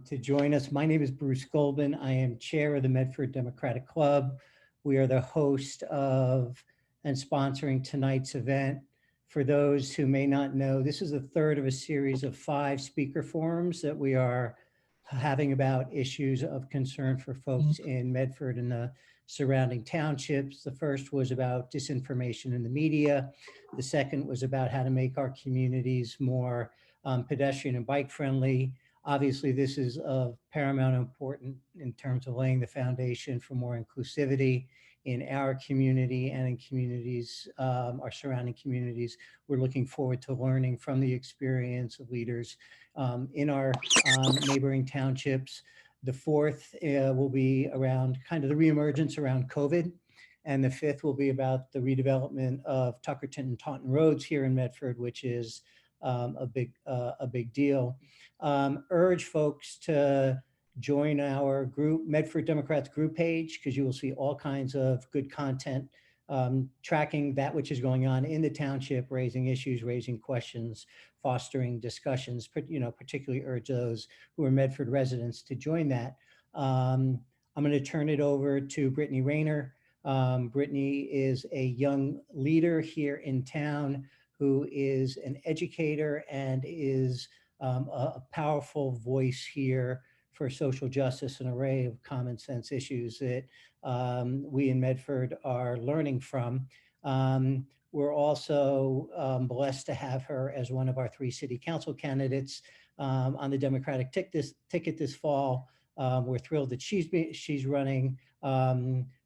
to join us. My name is Bruce Goldman. I am chair of the Medford Democratic Club. We are the host of and sponsoring tonight's event. For those who may not know, this is the third of a series of 5 speaker forums that we are having about issues of concern for folks in Medford and the surrounding townships. The first was about disinformation in the media. The second was about how to make our communities more pedestrian and bike friendly. Obviously, this is of paramount importance in terms of laying the foundation for more inclusivity in our community and in communities, our surrounding communities. We're looking forward to learning from the experience of leaders in our neighboring townships. The fourth will be around kind of the reemergence around COVID. And the fifth will be about the redevelopment of Tuckerton and Taunton roads here in Medford, which is a big deal. Urge folks to join our group, Medford Democrats group page, because you will see all kinds of good content tracking that which is going on in the township, raising issues, raising questions, fostering discussions. Particularly urge those who are Medford residents to join that. I'm going to turn it over to Brittany Rayner. Brittany is a young leader here in town who is an educator and is a powerful voice here for social justice, an array of common sense issues that we in Medford are learning from. We're also blessed to have her as one of our 3 city council candidates on the Democratic ticket this fall. We're thrilled that she's running.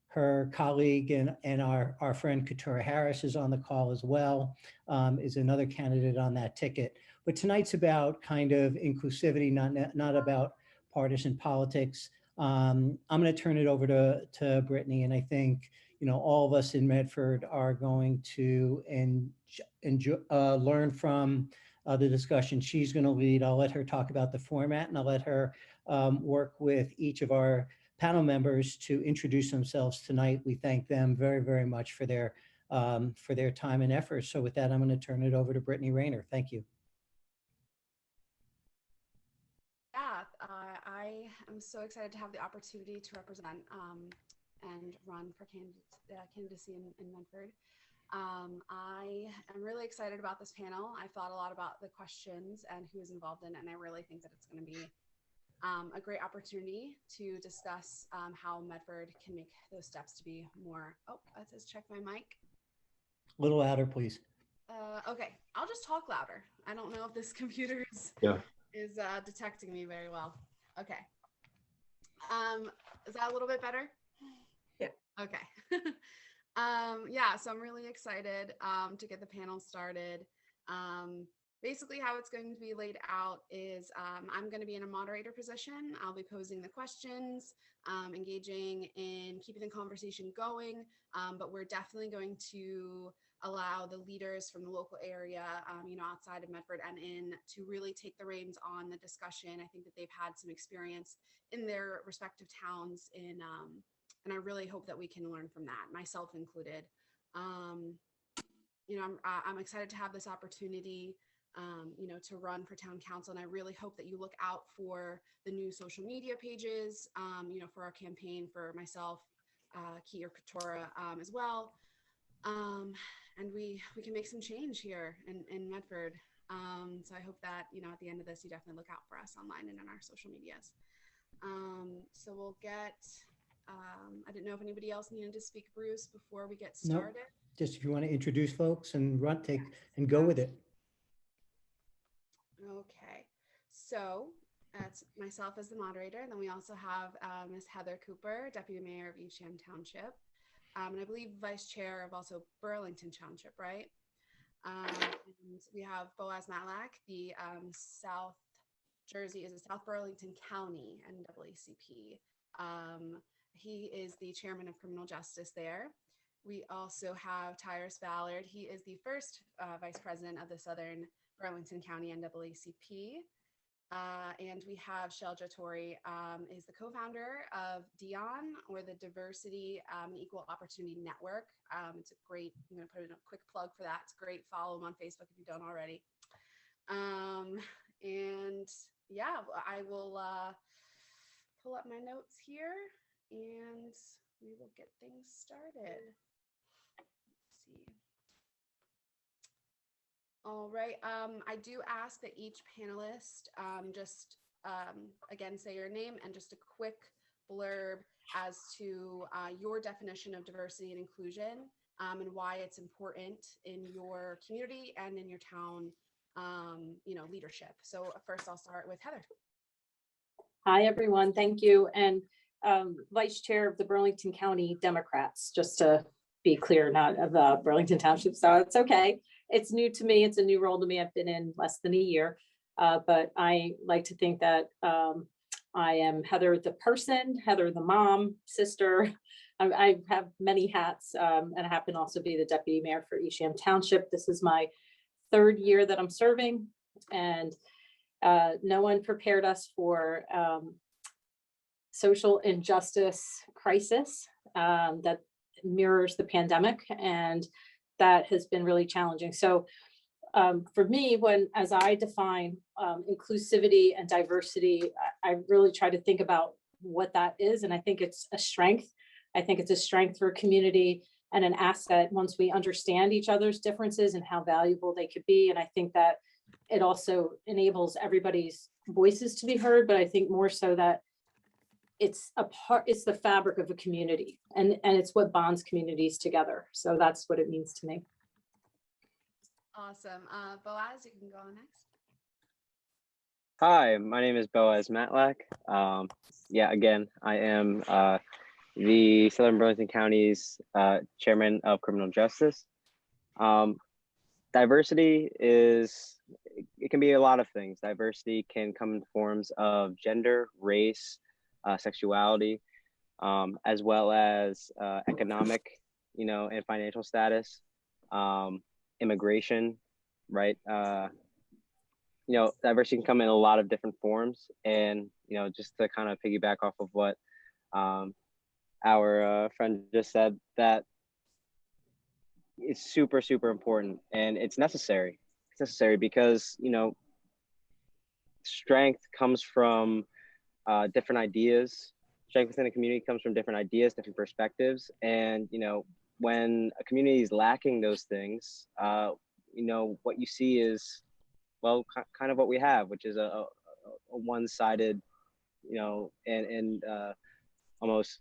Her colleague and our friend Katura Harris is on the call as well, is another candidate on that ticket. But tonight's about kind of inclusivity, not about partisan politics. I'm going to turn it over to Brittany, and I think all of us in Medford are going to learn from the discussion she's going to lead. I'll let her talk about the format, and I'll let her work with each of our panel members to introduce themselves tonight. We thank them very, very much for their time and effort. So with that, I'm going to turn it over to Brittany Rayner. Thank you. Yeah, I am so excited to have the opportunity to represent and run for candidacy in Medford. I am really excited about this panel. I've thought a lot about the questions and who is involved in it, and I really think that it's going to be a great opportunity to discuss how Medford can make those steps to be more, it says check my mic. A little louder, please. Okay, I'll just talk louder. I don't know if this computer is detecting me very well. Okay. Is that a little bit better? Yeah. Okay. Yeah, so I'm really excited to get the panel started. Basically how it's going to be laid out is I'm going to be in a moderator position. I'll be posing the questions, engaging in keeping the conversation going, but we're definitely going to allow the leaders from the local area, outside of Medford and in, to really take the reins on the discussion. I think that they've had some experience in their respective towns and I really hope that we can learn from that, myself included. I'm excited to have this opportunity to run for town council. And I really hope that you look out for the new social media pages, for our campaign, for myself, Kia Katora as well. And we can make some change here in Medford. So I hope that, at the end of this, you definitely look out for us online and in our social medias. So we'll get, I didn't know if anybody else needed to speak, Bruce, before we get started. Nope. Just if you want to introduce folks and and go with it. Okay, so that's myself as the moderator, and then we also have Ms. Heather Cooper, Deputy Mayor of Evesham Township, and I believe Vice Chair of also Burlington Township, right? And we have Boaz Matlack, the South Burlington County NAACP. He is the Chairman of Criminal Justice there. We also have Tyrus Ballard. He is the first Vice President of the Southern Burlington County NAACP. And we have Shelja Torrey, is the co-founder of DEON, or the Diversity and Equal Opportunity Network. It's a great, I'm going to put in a quick plug for that. It's great. Follow him on Facebook if you don't already. And yeah, I will pull up my notes here and we will get things started. Let's see. All right. I do ask that each panelist just again say your name and just a quick blurb as to your definition of diversity and inclusion, and why it's important in your community and in your town, leadership. So first, I'll start with Heather. Hi, everyone. Thank you. And Vice Chair of the Burlington County Democrats, just to be clear, not of Burlington Township. So it's okay. It's new to me. It's a new role to me. I've been in less than a year, but I like to think that I am Heather the person, Heather the mom, sister. I have many hats, and I happen to also be the Deputy Mayor for Eastham Township. This is my third year that I'm serving, and no one prepared us for social injustice crisis that mirrors the pandemic, and that has been really challenging. So for me, as I define inclusivity and diversity, I really try to think about what that is, and I think it's a strength. I think it's a strength for a community and an asset once we understand each other's differences and how valuable they could be. And I think that it also enables everybody's voices to be heard, but I think more so that it's the fabric of a community, and it's what bonds communities together. So that's what it means to me. Awesome. Boaz, you can go on next. Hi, my name is Boaz Matlack. Again, I am the Southern Burlington County's Chairman of Criminal Justice. Diversity it can be a lot of things. Diversity can come in forms of gender, race, sexuality, as well as economic, and financial status, immigration, right? Diversity can come in a lot of different forms. And, just to kind of piggyback off of what our friend just said, that it's super, super important, and it's necessary. It's necessary because, strength comes from different ideas. Strength within a community comes from different ideas, different perspectives. And, when a community is lacking those things, what you see is, well, kind of what we have, which is a one-sided, and almost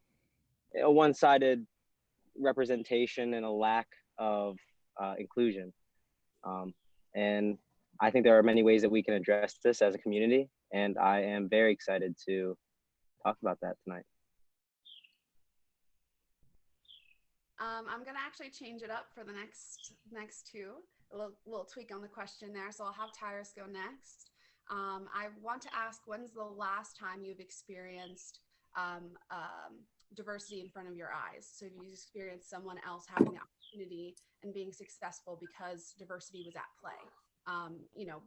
a one-sided representation and a lack of inclusion. And I think there are many ways that we can address this as a community, and I am very excited to talk about that tonight. I'm gonna actually change it up for the next two. A little tweak on the question there. So I'll have Tyrus go next. I want to ask, when's the last time you've experienced diversity in front of your eyes? So if you experienced someone else having the opportunity and being successful because diversity was at play,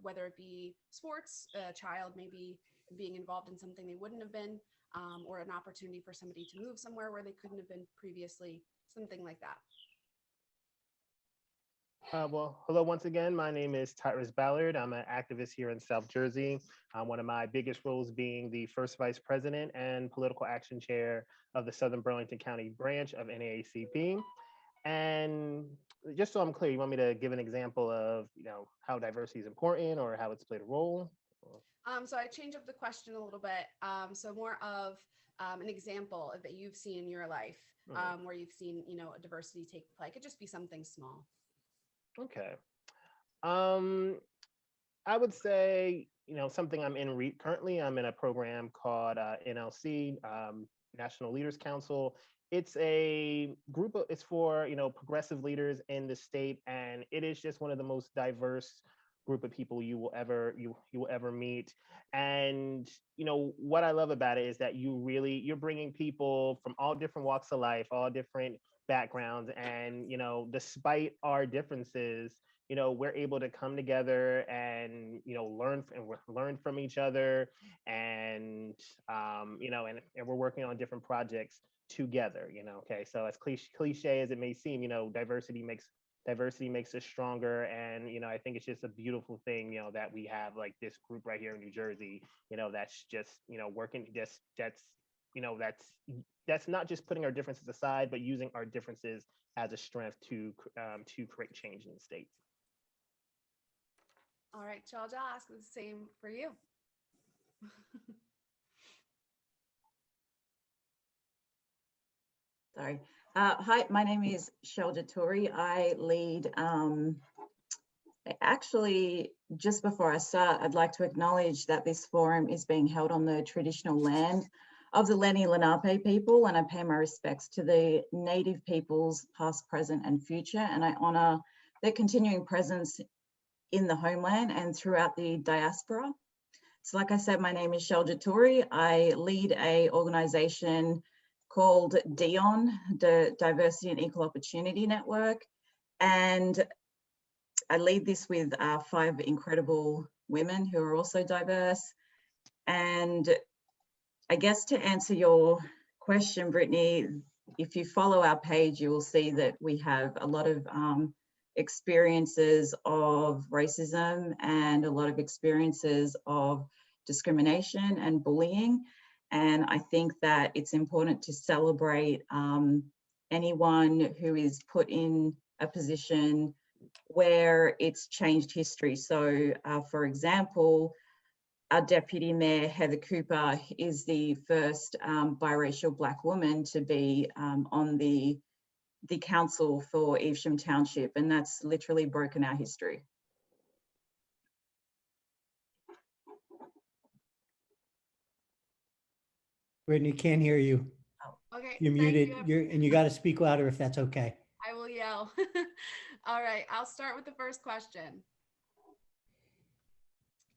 whether it be sports, a child maybe being involved in something they wouldn't have been, or an opportunity for somebody to move somewhere where they couldn't have been previously, something like that. Well, hello once again. My name is Tyrus Ballard. I'm an activist here in South Jersey. One of my biggest roles being the first vice president and political action chair of the Southern Burlington County branch of NAACP. And just so I'm clear, you want me to give an example of, how diversity is important or how it's played a role? So I changed up the question a little bit. So more of an example that you've seen in your life, where you've seen, a diversity take play. It could just be something small. Okay. I would say, something I'm in currently. I'm in a program called NLC, National Leaders Council. It's a group it's for, progressive leaders in the state. And it is just one of the most diverse group of people you will ever meet. And, what I love about it is that you're bringing people from all different walks of life, all different backgrounds. And, despite our differences, we're able to come together and, learn from each other. And, and we're working on different projects together, okay. So as cliche as it may seem, diversity makes Diversity makes us stronger. And, I think it's just a beautiful thing, that we have like this group right here in New Jersey, that's just, working, that's not just putting our differences aside, but using our differences as a strength to create change in the state. All right, Georgia, I'll ask the same for you. Sorry. Hi, my name is Shelja Turi. I lead, actually, just before I start, I'd like to acknowledge that this forum is being held on the traditional land of the Lenni Lenape people, and I pay my respects to the Native peoples, past, present, and future, and I honour their continuing presence in the homeland and throughout the diaspora. So like I said, my name is Shelja Turi. I lead a organisation called DION, the Diversity and Equal Opportunity Network. And I lead this with 5 incredible women who are also diverse. And I guess to answer your question, Brittany, if you follow our page, you will see that we have a lot of experiences of racism and a lot of experiences of discrimination and bullying. And I think that it's important to celebrate anyone who is put in a position where it's changed history. So for example, our Deputy Mayor, Heather Cooper, is the first biracial Black woman to be on the council for Evesham Township, and that's literally broken our history. Brittany, can't hear you. Okay, You're thank muted. you. And you got to speak louder if that's okay. I will yell. All right, I'll start with the first question.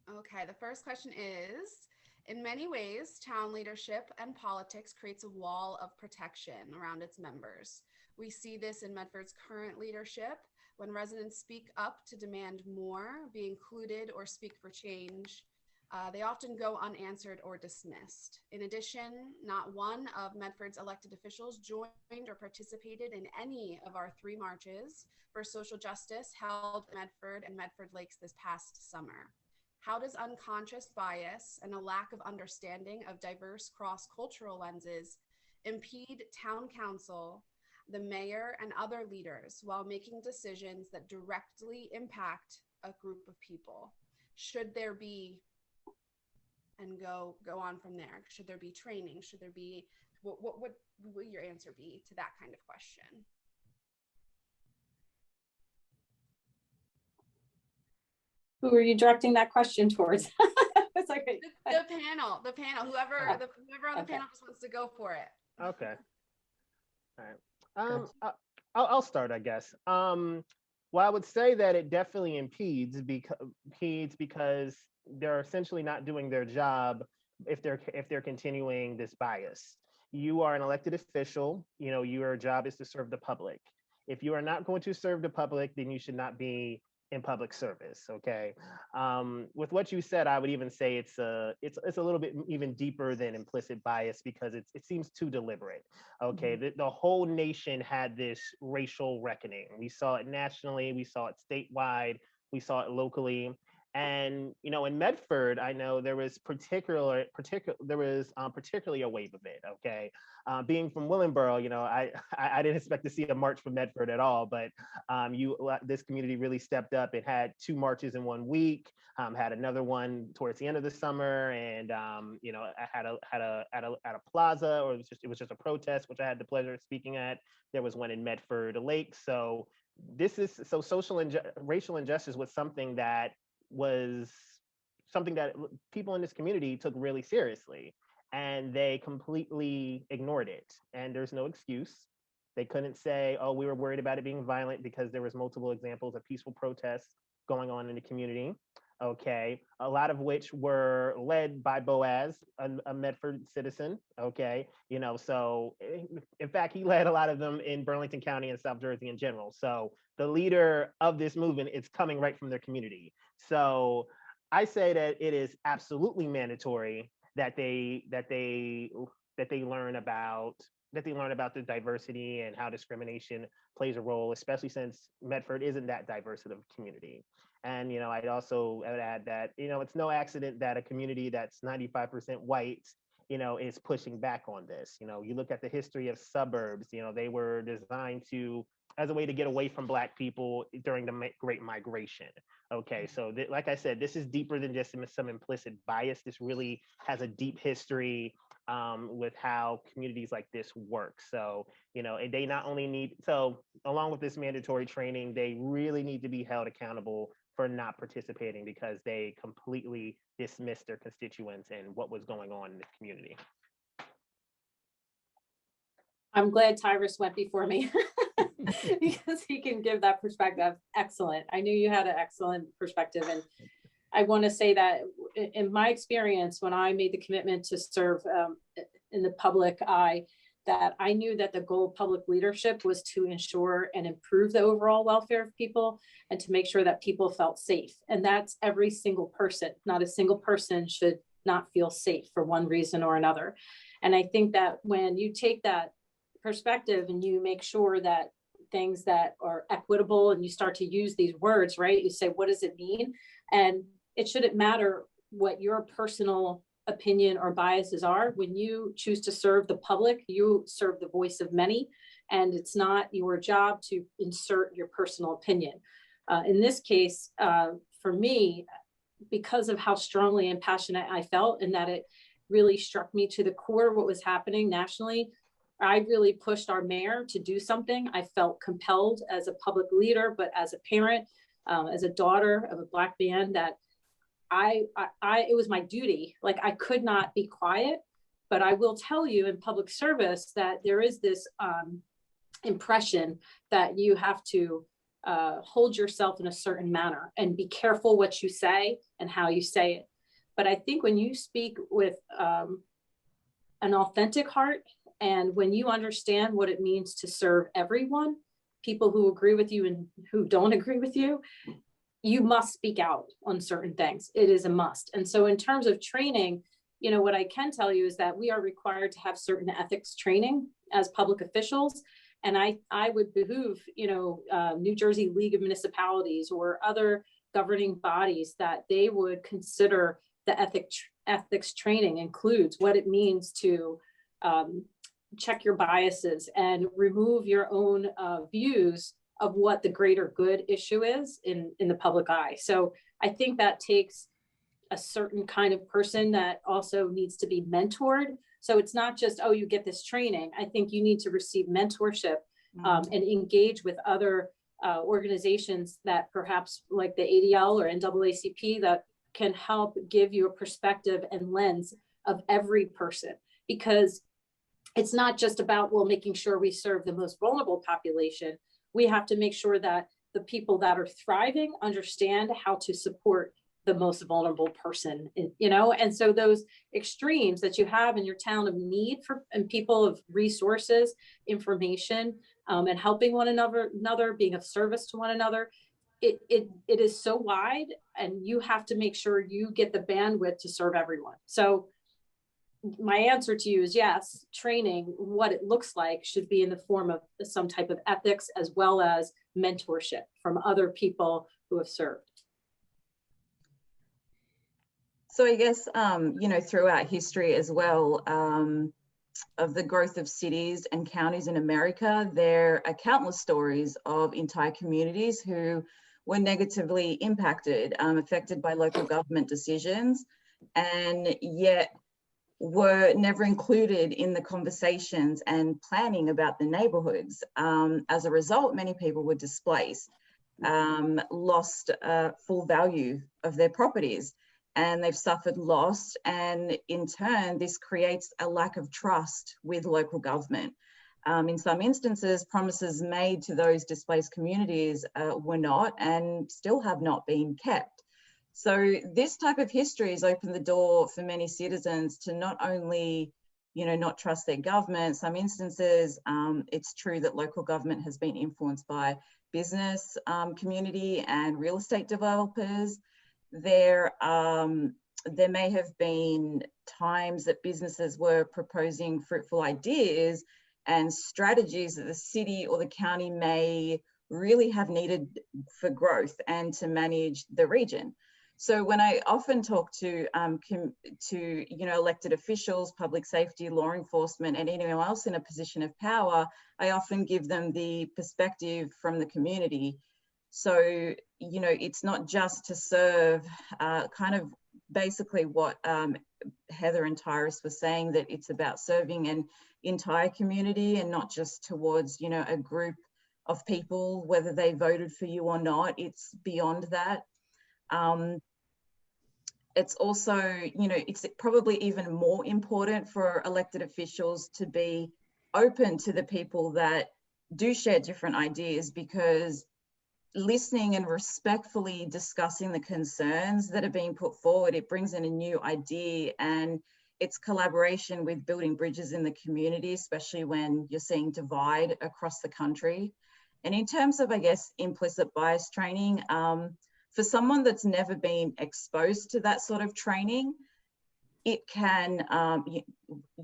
Okay, the first question is, in many ways, town leadership and politics creates a wall of protection around its members. We see this in Medford's current leadership. When residents speak up to demand more, be included, or speak for change, they often go unanswered or dismissed. In addition, not one of Medford's elected officials joined or participated in any of our 3 marches for social justice held in Medford and Medford Lakes this past summer. How does unconscious bias and a lack of understanding of diverse cross-cultural lenses impede town council, the mayor, and other leaders while making decisions that directly impact a group of people? Should there be, and go on from there, should there be training? Should there be, what will your answer be to that kind of question? Who are you directing that question towards? It's okay. The panel, whoever on the Okay. panel just wants to go for it. Okay. All right. I'll start, I guess. Well, I would say that it definitely impedes because they're essentially not doing their job if they're continuing this bias. You are an elected official. Your job is to serve the public. If you are not going to serve the public, then you should not be in public service. Okay. With what you said, I would even say it's a little bit even deeper than implicit bias, because it seems too deliberate. Okay. Mm-hmm. The whole nation had this racial reckoning. We saw it nationally, we saw it statewide, we saw it locally. And in Medford, I know there was particularly a wave of it. Okay, being from Willingboro, I didn't expect to see a march from Medford at all, but this community really stepped up. It had 2 marches in 1 week, had another one towards the end of the summer, and at a plaza, or it was just a protest, which I had the pleasure of speaking at. There was one in Medford Lake. So racial injustice was something that people in this community took really seriously, and they completely ignored it. And there's no excuse. They couldn't say, oh, we were worried about it being violent, because there was multiple examples of peaceful protests going on in the community. Okay, a lot of which were led by Boaz, a Medford citizen. Okay, so in fact, he led a lot of them in Burlington County and South Jersey in general. So the leader of this movement is coming right from their community. So I say that it is absolutely mandatory that they learn about that they learn about the diversity and how discrimination plays a role, especially since Medford isn't that diverse of a community. And, I would add that, it's no accident that a community that's 95% white, is pushing back on this. You look at the history of suburbs, they were designed as a way to get away from Black people during the Great Migration. Okay, so like I said, this is deeper than just some implicit bias. This really has a deep history with how communities like this work. So, and they not only need, so along with this mandatory training, they really need to be held accountable for not participating because they completely dismissed their constituents and what was going on in the community. I'm glad Tyrus went before me because he can give that perspective. Excellent. I knew you had an excellent perspective. And I want to say that in my experience, when I made the commitment to serve in the public eye, that I knew that the goal of public leadership was to ensure and improve the overall welfare of people and to make sure that people felt safe. And that's every single person. Not a single person should not feel safe for one reason or another. And I think that when you take that perspective and you make sure that things that are equitable and you start to use these words, right? You say, what does it mean? And it shouldn't matter what your personal opinion or biases are. When you choose to serve the public, you serve the voice of many, and it's not your job to insert your personal opinion. In this case, for me, because of how strongly and passionate I felt and that it really struck me to the core what was happening nationally, I really pushed our mayor to do something. I felt compelled as a public leader, but as a parent, as a daughter of a Black man, that it was my duty. Like, I could not be quiet, but I will tell you in public service that there is this impression that you have to hold yourself in a certain manner and be careful what you say and how you say it. But I think when you speak with an authentic heart, and when you understand what it means to serve everyone, people who agree with you and who don't agree with you, you must speak out on certain things. It is a must. And so in terms of training, what I can tell you is that we are required to have certain ethics training as public officials. And I would behoove, New Jersey League of Municipalities or other governing bodies that they would consider the ethics training includes what it means to check your biases and remove your own views of what the greater good issue is in the public eye. So I think that takes a certain kind of person that also needs to be mentored. So it's not just, oh, you get this training. I think you need to receive mentorship and engage with other organizations that perhaps like the ADL or NAACP that can help give you a perspective and lens of every person. Because it's not just about, well, making sure we serve the most vulnerable population. We have to make sure that the people that are thriving understand how to support the most vulnerable person, and so those extremes that you have in your town of need for and people of resources, information, and helping one another, being of service to one another, it is so wide, and you have to make sure you get the bandwidth to serve everyone. So my answer to you is yes, training, what it looks like should be in the form of some type of ethics as well as mentorship from other people who have served. So I guess, throughout history as well, of the growth of cities and counties in America, there are countless stories of entire communities who were negatively impacted, affected by local government decisions, and yet were never included in the conversations and planning about the neighborhoods. As a result, many people were displaced, lost full value of their properties, and they've suffered loss. And in turn, this creates a lack of trust with local government. In some instances, promises made to those displaced communities were not and still have not been kept. So this type of history has opened the door for many citizens to not only, not trust their government. Some instances, it's true that local government has been influenced by business community and real estate developers. There may have been times that businesses were proposing fruitful ideas, and strategies that the city or the county may really have needed for growth and to manage the region. So when I often talk to elected officials, public safety, law enforcement, and anyone else in a position of power, I often give them the perspective from the community. So it's not just to serve kind of basically what Heather and Tyrus were saying, that it's about serving an entire community and not just towards a group of people, whether they voted for you or not. It's beyond that. It's also, it's probably even more important for elected officials to be open to the people that do share different ideas, because listening and respectfully discussing the concerns that are being put forward, it brings in a new idea, and it's collaboration with building bridges in the community, especially when you're seeing divide across the country. And in terms of, I guess, implicit bias training, for someone that's never been exposed to that sort of training, it can,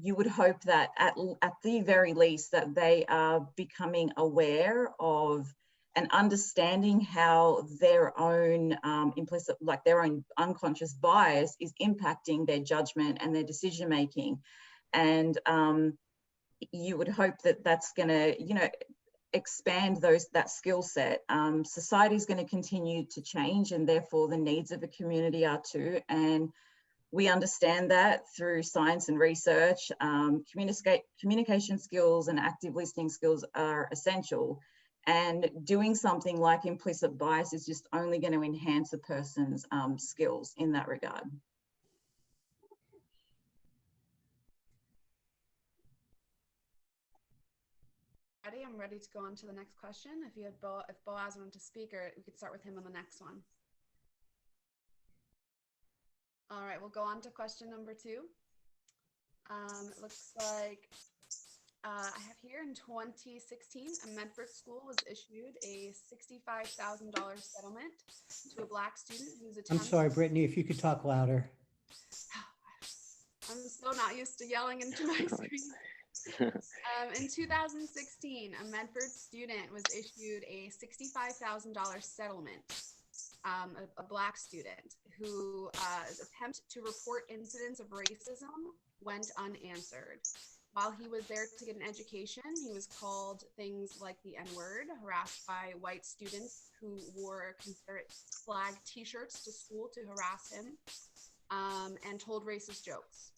you would hope that at the very least that they are becoming aware of and understanding how their own implicit, like their own unconscious bias is impacting their judgment and their decision making. And you would hope that that's going to, expand that skill set. Society is going to continue to change, and therefore the needs of a community are too. And we understand that through science and research. Communication skills and active listening skills are essential. And doing something like implicit bias is just only going to enhance a person's skills in that regard. I'm ready to go on to the next question. If Boaz wanted to speak, or we could start with him on the next one. All right, we'll go on to question number 2. It looks like I have here in 2016, a Medford school was issued a $65,000 settlement to a Black student who's attempting. I'm sorry, Brittany, if you could talk louder. I'm so not used to yelling into my screen. In 2016, a Medford student was issued a $65,000 settlement, a Black student whose attempt to report incidents of racism went unanswered. While he was there to get an education, he was called things like the N-word, harassed by white students who wore Confederate flag t-shirts to school to harass him, and told racist jokes.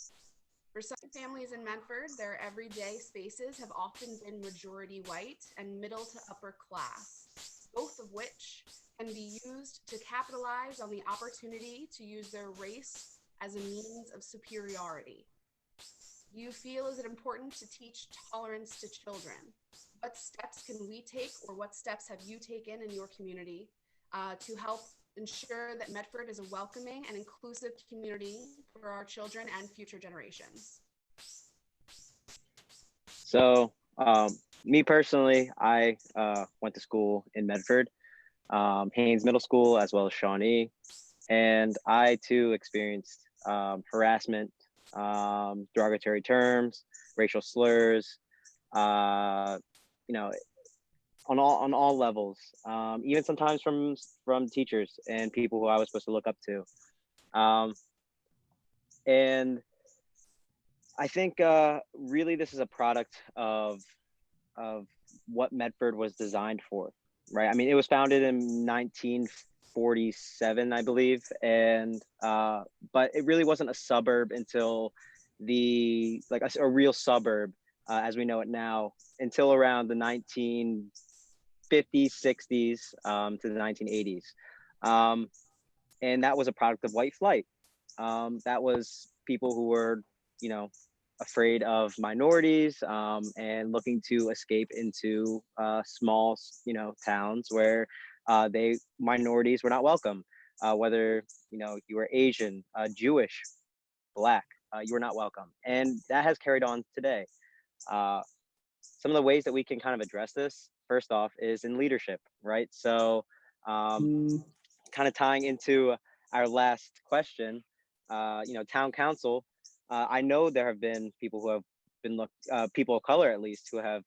For some families in Medford, their everyday spaces have often been majority white and middle to upper class, both of which can be used to capitalize on the opportunity to use their race as a means of superiority. Do you feel is it important to teach tolerance to children? What steps can we take, or what steps have you taken in your community to help ensure that Medford is a welcoming and inclusive community for our children and future generations? So me personally, I went to school in Medford, Haynes Middle School, as well as Shawnee. And I too experienced harassment, derogatory terms, racial slurs, on all levels, even sometimes from teachers and people who I was supposed to look up to. And I think really this is a product of what Medford was designed for, right? I mean, it was founded in 1947, I believe, and but it really wasn't a suburb until a real suburb as we know it now, until around the 1950s, 60s to the 1980s. And that was a product of white flight. That was people who were, afraid of minorities and looking to escape into small, towns where minorities were not welcome. Whether, you were Asian, Jewish, Black, you were not welcome. And that has carried on today. Some of the ways that we can kind of address this, first off, is in leadership, right? So kind of tying into our last question, town council, I know there have been people who have been people of color at least, who have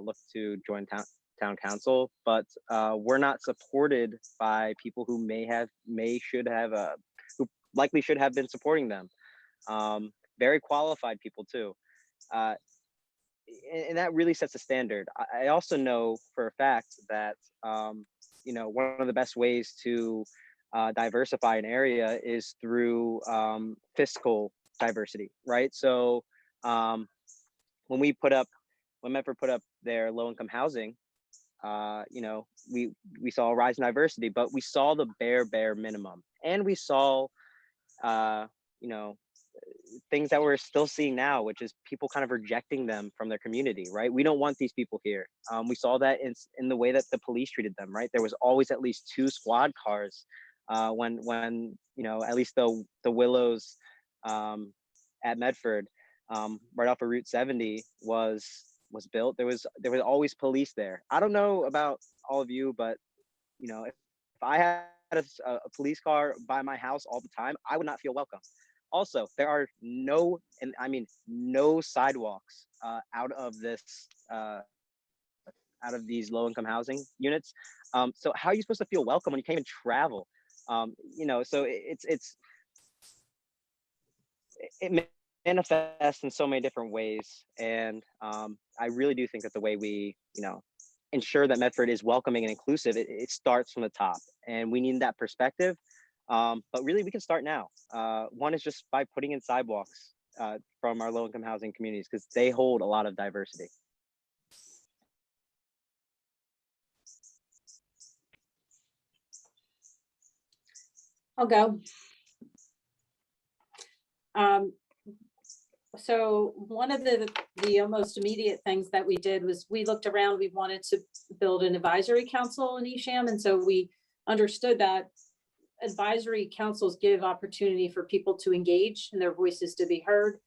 looked to join town council, but we're not supported by people who who likely should have been supporting them. Very qualified people too. And that really sets a standard. I also know for a fact that, one of the best ways to diversify an area is through fiscal diversity, right? So when Medford put up their low-income housing, we saw a rise in diversity, but we saw the bare minimum, and we saw, things that we're still seeing now, which is people kind of rejecting them from their community, right? We don't want these people here. We saw that in the way that the police treated them, right? There was always at least 2 squad cars when at least the Willows at Medford, right off of Route 70 was built. There was always police there. I don't know about all of you, but if I had a police car by my house all the time, I would not feel welcome. Also, there are no sidewalks out of these low-income housing units. So how are you supposed to feel welcome when you can't even travel? So it manifests in so many different ways, and I really do think that the way we ensure that Medford is welcoming and inclusive, it starts from the top, and we need that perspective. But really, we can start now. One is just by putting in sidewalks from our low-income housing communities, because they hold a lot of diversity. I'll go. So one of the most immediate things that we did was we looked around. We wanted to build an advisory council in Esham, and so we understood that advisory councils give opportunity for people to engage and their voices to be heard,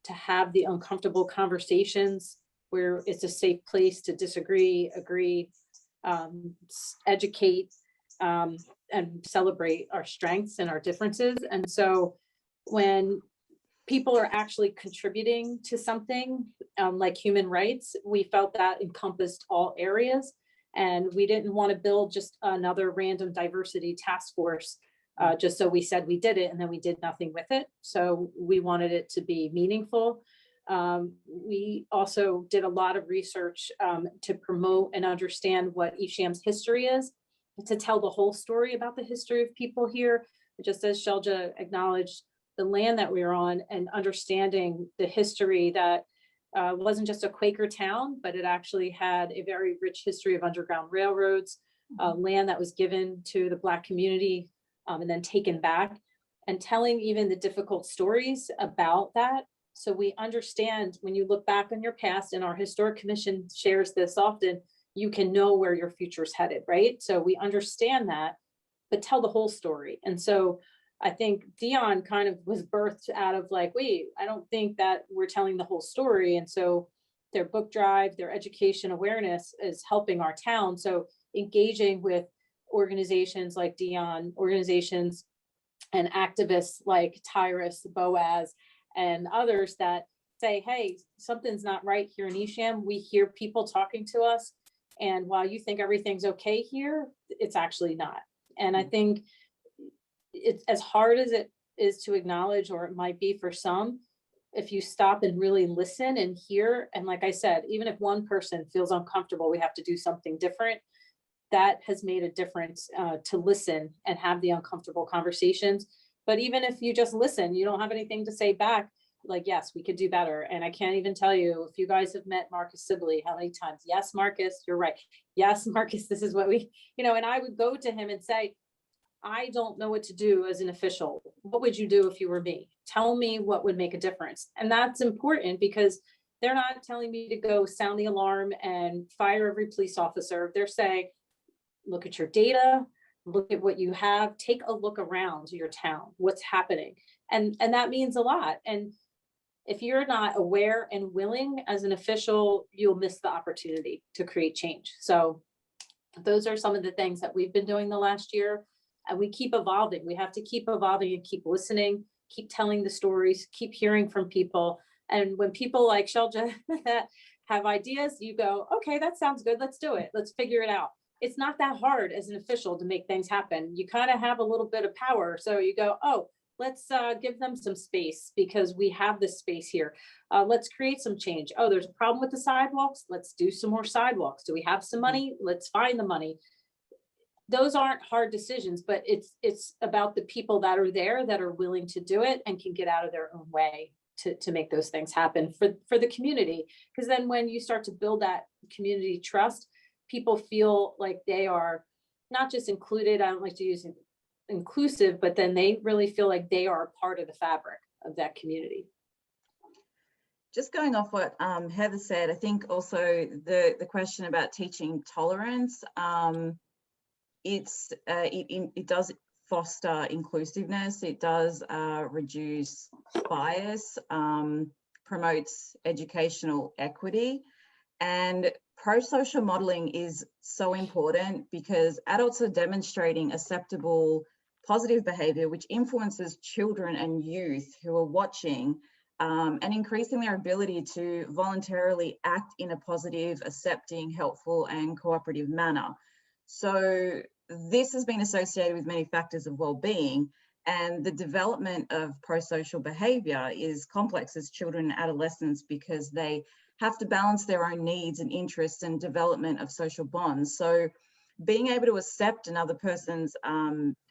to have the uncomfortable conversations where it's a safe place to disagree, agree, educate, and celebrate our strengths and our differences. And so when people are actually contributing to something like human rights, we felt that encompassed all areas. And we didn't want to build just another random diversity task force, just so we said we did it and then we did nothing with it. So we wanted it to be meaningful. We also did a lot of research to promote and understand what Esham's history is, to tell the whole story about the history of people here. Just as Shelja acknowledged, the land that we were on, and understanding the history that wasn't just a Quaker town, but it actually had a very rich history of underground railroads, land that was given to the Black community and then taken back, and telling even the difficult stories about that. So we understand, when you look back on your past, and our Historic Commission shares this often, you can know where your future is headed, right? So we understand that, but tell the whole story. And so I think Dion kind of was birthed out of like, wait, I don't think that we're telling the whole story. And so their book drive, their education awareness is helping our town. So engaging with organizations like Dion, organizations and activists like Tyrus, Boaz, and others that say, hey, something's not right here in Esham. We hear people talking to us, and while you think everything's okay here, it's actually not. And I think it's as hard as it is to acknowledge, or it might be for some, if you stop and really listen and hear, and like I said, even if one person feels uncomfortable, we have to do something different. That has made a difference to listen and have the uncomfortable conversations. But even if you just listen, you don't have anything to say back, like, yes, we could do better. And I can't even tell you, if you guys have met Marcus Sibley, how many times, yes, Marcus, you're right. Yes, Marcus, this is what we, and I would go to him and say, I don't know what to do as an official. What would you do if you were me? Tell me what would make a difference. And that's important, because they're not telling me to go sound the alarm and fire every police officer. They're saying, look at your data, look at what you have, take a look around your town, what's happening. And that means a lot. And if you're not aware and willing as an official, you'll miss the opportunity to create change. So those are some of the things that we've been doing the last year. And we keep evolving. We have to keep evolving and keep listening, keep telling the stories, keep hearing from people, And when people like Shelja that have ideas, you go, okay, that sounds good. Let's do it. Let's figure it out. It's not that hard as an official to make things happen. You kind of have a little bit of power. So you go, oh, let's give them some space because we have this space here. Let's create some change. Oh, there's a problem with the sidewalks. Let's do some more sidewalks. Do we have some money? Let's find the money. Those aren't hard decisions, but it's about the people that are there that are willing to do it and can get out of their own way to make those things happen for the community. Because then when you start to build that community trust, people feel like they are not just included. I don't like to use inclusive, but then they really feel like they are a part of the fabric of that community. Just going off what Heather said, I think also the question about teaching tolerance, it does foster inclusiveness. It does reduce bias, promotes educational equity, and pro-social modeling is so important because adults are demonstrating acceptable positive behavior which influences children and youth who are watching, and increasing their ability to voluntarily act in a positive, accepting, helpful and cooperative manner. So this has been associated with many factors of well-being, and the development of pro-social behavior is complex as children and adolescents because they have to balance their own needs and interests and development of social bonds. So being able to accept another person's,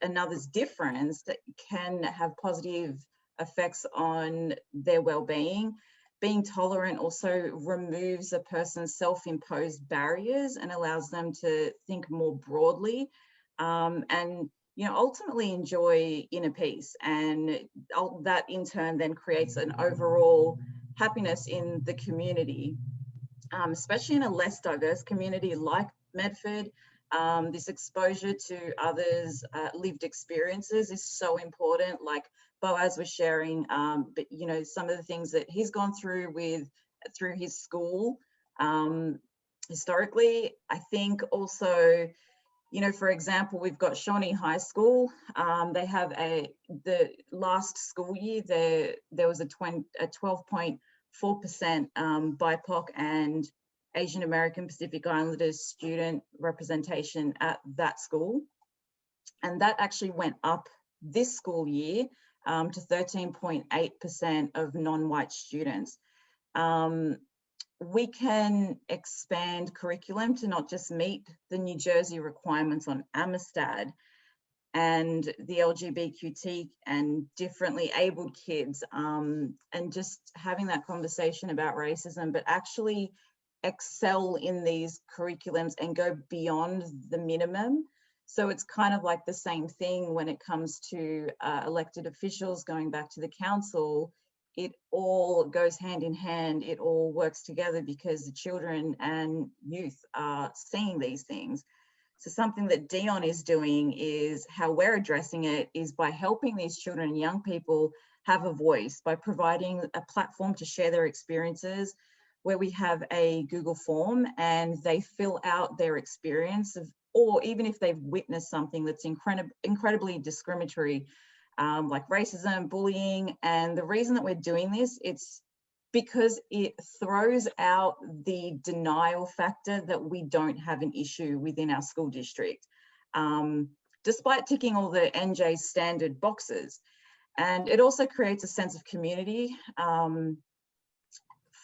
another's difference that can have positive effects on their well-being. Being tolerant also removes a person's self-imposed barriers and allows them to think more broadly, and ultimately enjoy inner peace. And that in turn then creates an overall happiness in the community, especially in a less diverse community like Medford. This exposure to others' lived experiences is so important. Like Boaz was sharing, but some of the things that he's gone through through his school historically. I think also, for example, we've got Shawnee High School. They have the last school year there was a 12.4% BIPOC and Asian American Pacific Islanders student representation at that school. And that actually went up this school year to 13.8% of non-white students. We can expand curriculum to not just meet the New Jersey requirements on Amistad and the LGBTQ and differently abled kids, and just having that conversation about racism, but actually excel in these curriculums and go beyond the minimum. So it's kind of like the same thing when it comes to elected officials going back to the council. It all goes hand in hand. It all works together because the children and youth are seeing these things. So something that Dion is doing is how we're addressing it is by helping these children and young people have a voice, by providing a platform to share their experiences, where we have a Google form and they fill out their experience of, or even if they've witnessed something that's incredibly discriminatory, like racism, bullying. And the reason that we're doing this, it's because it throws out the denial factor that we don't have an issue within our school district, despite ticking all the NJ standard boxes. And it also creates a sense of community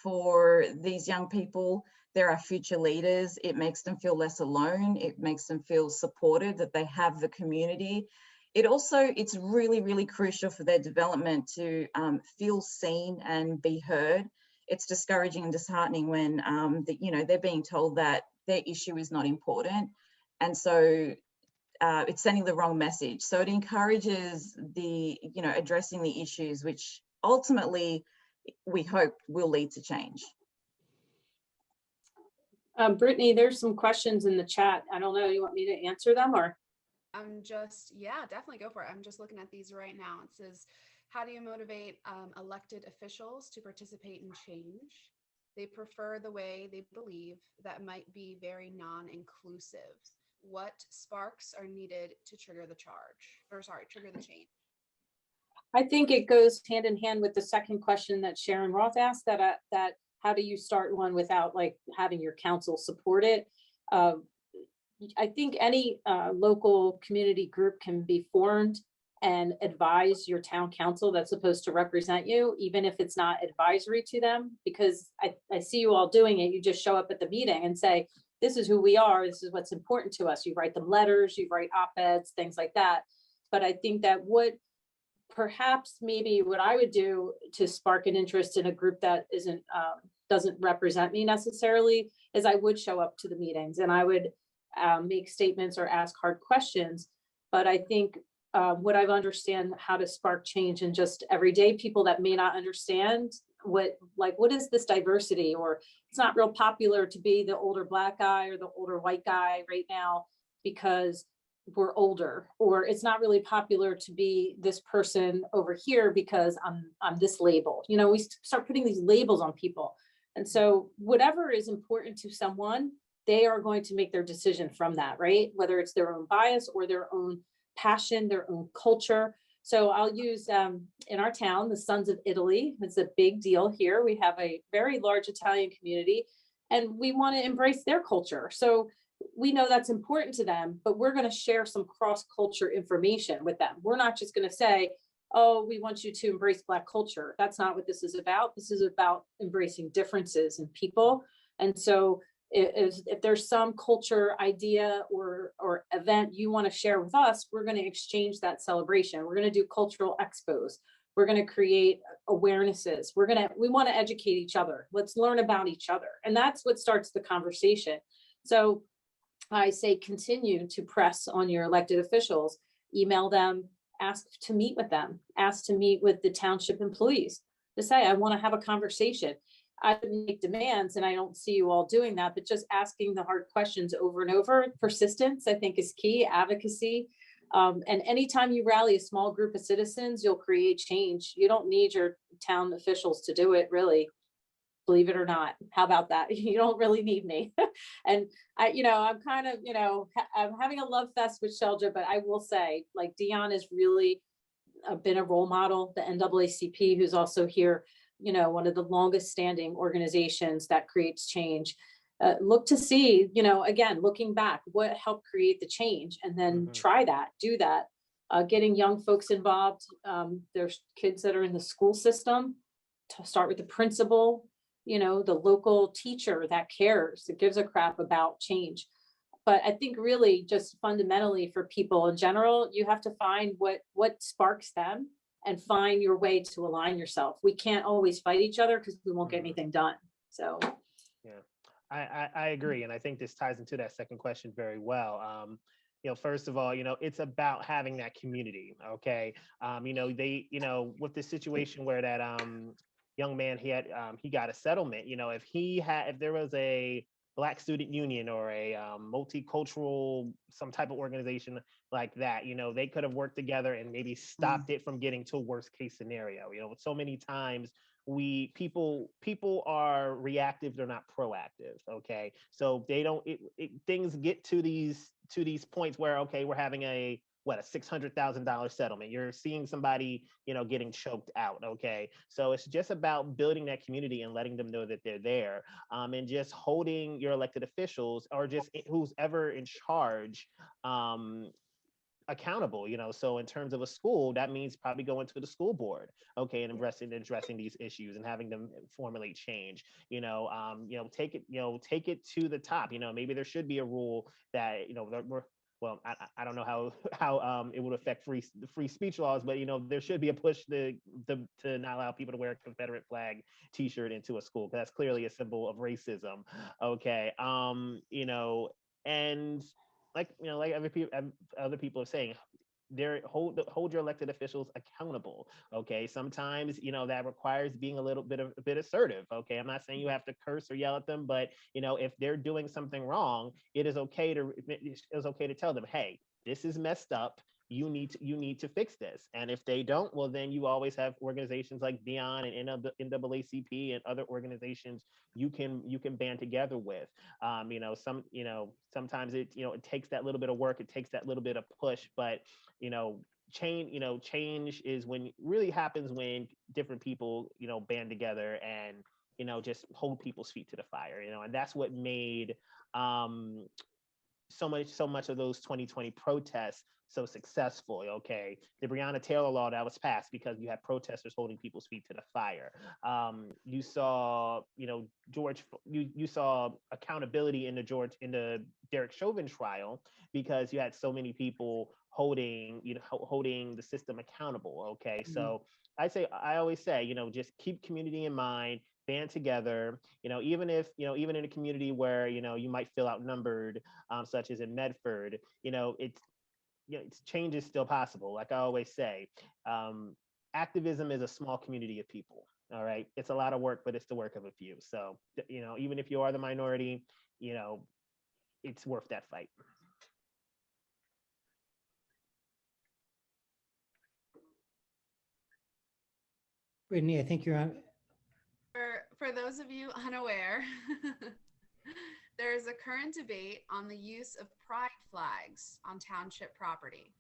for these young people. They're our future leaders. It makes them feel less alone. It makes them feel supported, that they have the community. It's really, really crucial for their development to feel seen and be heard. It's discouraging and disheartening when they're being told that their issue is not important. And so it's sending the wrong message. So it encourages addressing the issues, which ultimately we hope will lead to change. Brittany, there's some questions in the chat. I don't know, you want me to answer them or? Yeah, definitely go for it. I'm just looking at these right now. It says, how do you motivate elected officials to participate in change? They prefer the way they believe that might be very non-inclusive. What sparks are needed to trigger the change? I think it goes hand in hand with the second question that Sharon Roth asked, that how do you start one without like having your council support it? Uh, I think any local community group can be formed and advise your town council that's supposed to represent you, even if it's not advisory to them, because I see you all doing it. You just show up at the meeting and say, this is who we are. This is what's important to us. You write them letters, you write op-eds, things like that. But I think that perhaps maybe what I would do to spark an interest in a group that doesn't represent me necessarily is I would show up to the meetings and I would make statements or ask hard questions. But I think what I've understand how to spark change in just everyday people that may not understand what is this diversity, or it's not real popular to be the older Black guy or the older white guy right now because we're older, or it's not really popular to be this person over here because I'm this label. You know, we start putting these labels on people. And so whatever is important to someone, they are going to make their decision from that, right? Whether it's their own bias or their own passion, their own culture. So I'll use in our town, the Sons of Italy. It's a big deal here. We have a very large Italian community and we want to embrace their culture. So we know that's important to them, but we're going to share some cross-culture information with them. We're not just going to say, oh, we want you to embrace Black culture. That's not what this is about. This is about embracing differences in people. And so if there's some culture idea or event you want to share with us, we're going to exchange that celebration. We're going to do cultural expos. We're going to create awarenesses. We want to educate each other. Let's learn about each other. And that's what starts the conversation. So I say continue to press on your elected officials, email them, ask to meet with them, ask to meet with the township employees to say, I want to have a conversation. I make demands and I don't see you all doing that, but just asking the hard questions over and over. Persistence, I think, is key, advocacy. And anytime you rally a small group of citizens, you'll create change. You don't need your town officials to do it, really. Believe it or not. How about that? You don't really need me. And I'm kind of, I'm having a love fest with Sheldra, but I will say, like, Dion has really been a role model. The NAACP, who's also here, one of the longest standing organizations that creates change. Look to see, again, looking back, what helped create the change, and then try that, do that. Getting young folks involved. There's kids that are in the school system. To start with the principal, the local teacher that cares, that gives a crap about change. But I think really just fundamentally for people in general, you have to find what sparks them and find your way to align yourself. We can't always fight each other because we won't get anything done. So. Yeah, I agree. And I think this ties into that second question very well. First of all, it's about having that community. Okay. With the situation where that young man, he got a settlement, if there was a Black Student Union or a multicultural, some type of organization like that, they could have worked together and maybe stopped it from getting to a worst case scenario. So many times people are reactive, they're not proactive. Okay. So they don't, things get to these points where, okay, we're having a $600,000 settlement. You're seeing somebody, getting choked out. Okay. So it's just about building that community and letting them know that they're there, and just holding your elected officials or just who's ever in charge, accountable. So in terms of a school, that means probably going to the school board, okay, and addressing these issues and having them formulate change. Take it to the top. Maybe there should be a rule that well, I don't know how it would affect free speech laws, but there should be a push to not allow people to wear a Confederate flag T-shirt into a school, because that's clearly a symbol of racism. Okay, and like other people are saying, hold your elected officials accountable. Okay, sometimes that requires being a bit assertive. Okay, I'm not saying you have to curse or yell at them, but if they're doing something wrong, it's okay to tell them, hey, this is messed up. You need to fix this. And if they don't, well, then you always have organizations like Dion and NAACP and other organizations you can band together with. Sometimes it takes that little bit of work, it takes that little bit of push, but change is when really happens when different people, band together and, just hold people's feet to the fire, and that's what made so much of those 2020 protests so successful. Okay, the Breonna Taylor law that was passed because you had protesters holding people's feet to the fire. You saw, you saw accountability in the Derek Chauvin trial because you had so many people holding the system accountable. Okay, so I always say, just keep community in mind, band together, even if, even in a community where, you might feel outnumbered, such as in Medford, change is still possible. Like I always say, activism is a small community of people. All right. It's a lot of work, but it's the work of a few. So, even if you are the minority, it's worth that fight. Brittany, I think you're on. For those of you unaware, there is a current debate on the use of pride flags on township property.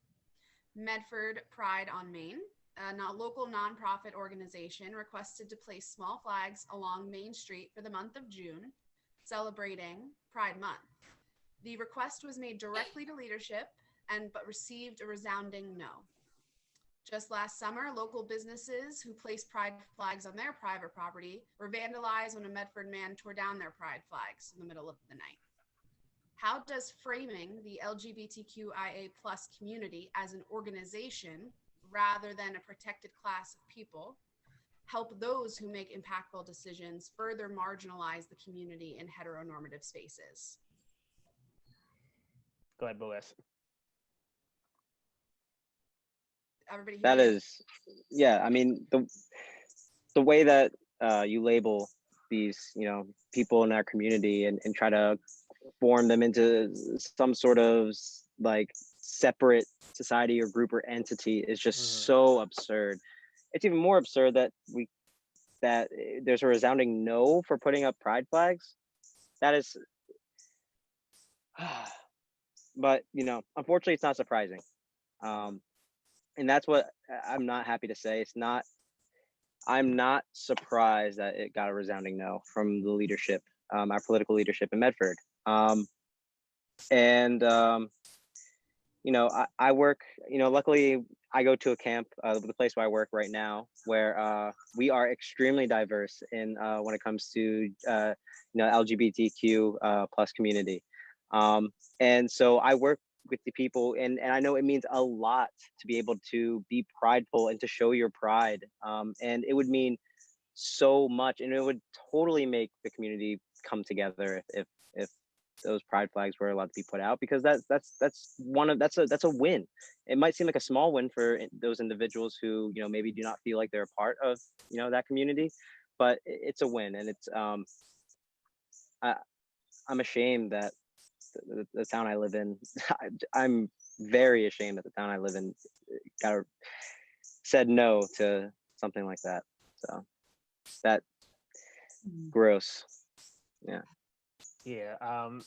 Medford Pride on Main, a local nonprofit organization, requested to place small flags along Main Street for the month of June, celebrating Pride Month. The request was made directly to leadership but received a resounding no. Just last summer, local businesses who placed pride flags on their private property were vandalized when a Medford man tore down their pride flags in the middle of the night. How does framing the LGBTQIA+ community as an organization rather than a protected class of people help those who make impactful decisions further marginalize the community in heteronormative spaces? Go ahead, Boaz. Everybody hear That you? is, yeah. I mean, the way that you label these, people in our community and try to form them into some sort of like separate society or group or entity is just so absurd. It's even more absurd that there's a resounding no for putting up pride flags. That is, but unfortunately, it's not surprising. And that's what I'm not happy to say. I'm not surprised that it got a resounding no from the leadership, our political leadership in Medford. I work, luckily I go to a camp, the place where I work right now, where we are extremely diverse in when it comes to, LGBTQ plus community. And so I work with the people, and I know it means a lot to be able to be prideful and to show your pride. And it would mean so much, and it would totally make the community come together if those pride flags were allowed to be put out, because that's a win. It might seem like a small win for those individuals who maybe do not feel like they're a part of that community, but it's a win. And it's I'm ashamed that the town I live in, I'm very ashamed that the town I live in said no to something like that. So that gross. Yeah. Yeah,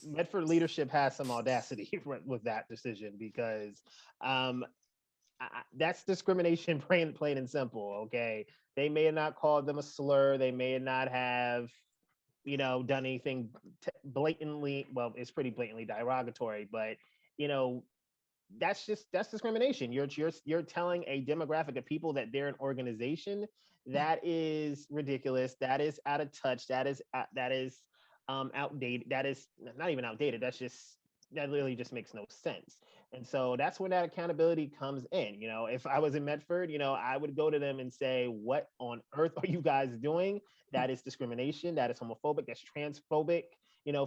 Medford leadership has some audacity with that decision, because that's discrimination, plain and simple. Okay, they may have not called them a slur. They may not have, done anything blatantly. Well, it's pretty blatantly derogatory, but that's discrimination. You're telling a demographic of people that they're an organization. That is ridiculous. That is out of touch. That is outdated. That is not even outdated. That literally just makes no sense. And so that's where that accountability comes in. If I was in Medford, I would go to them and say, what on earth are you guys doing? That is discrimination. That is homophobic. That's transphobic.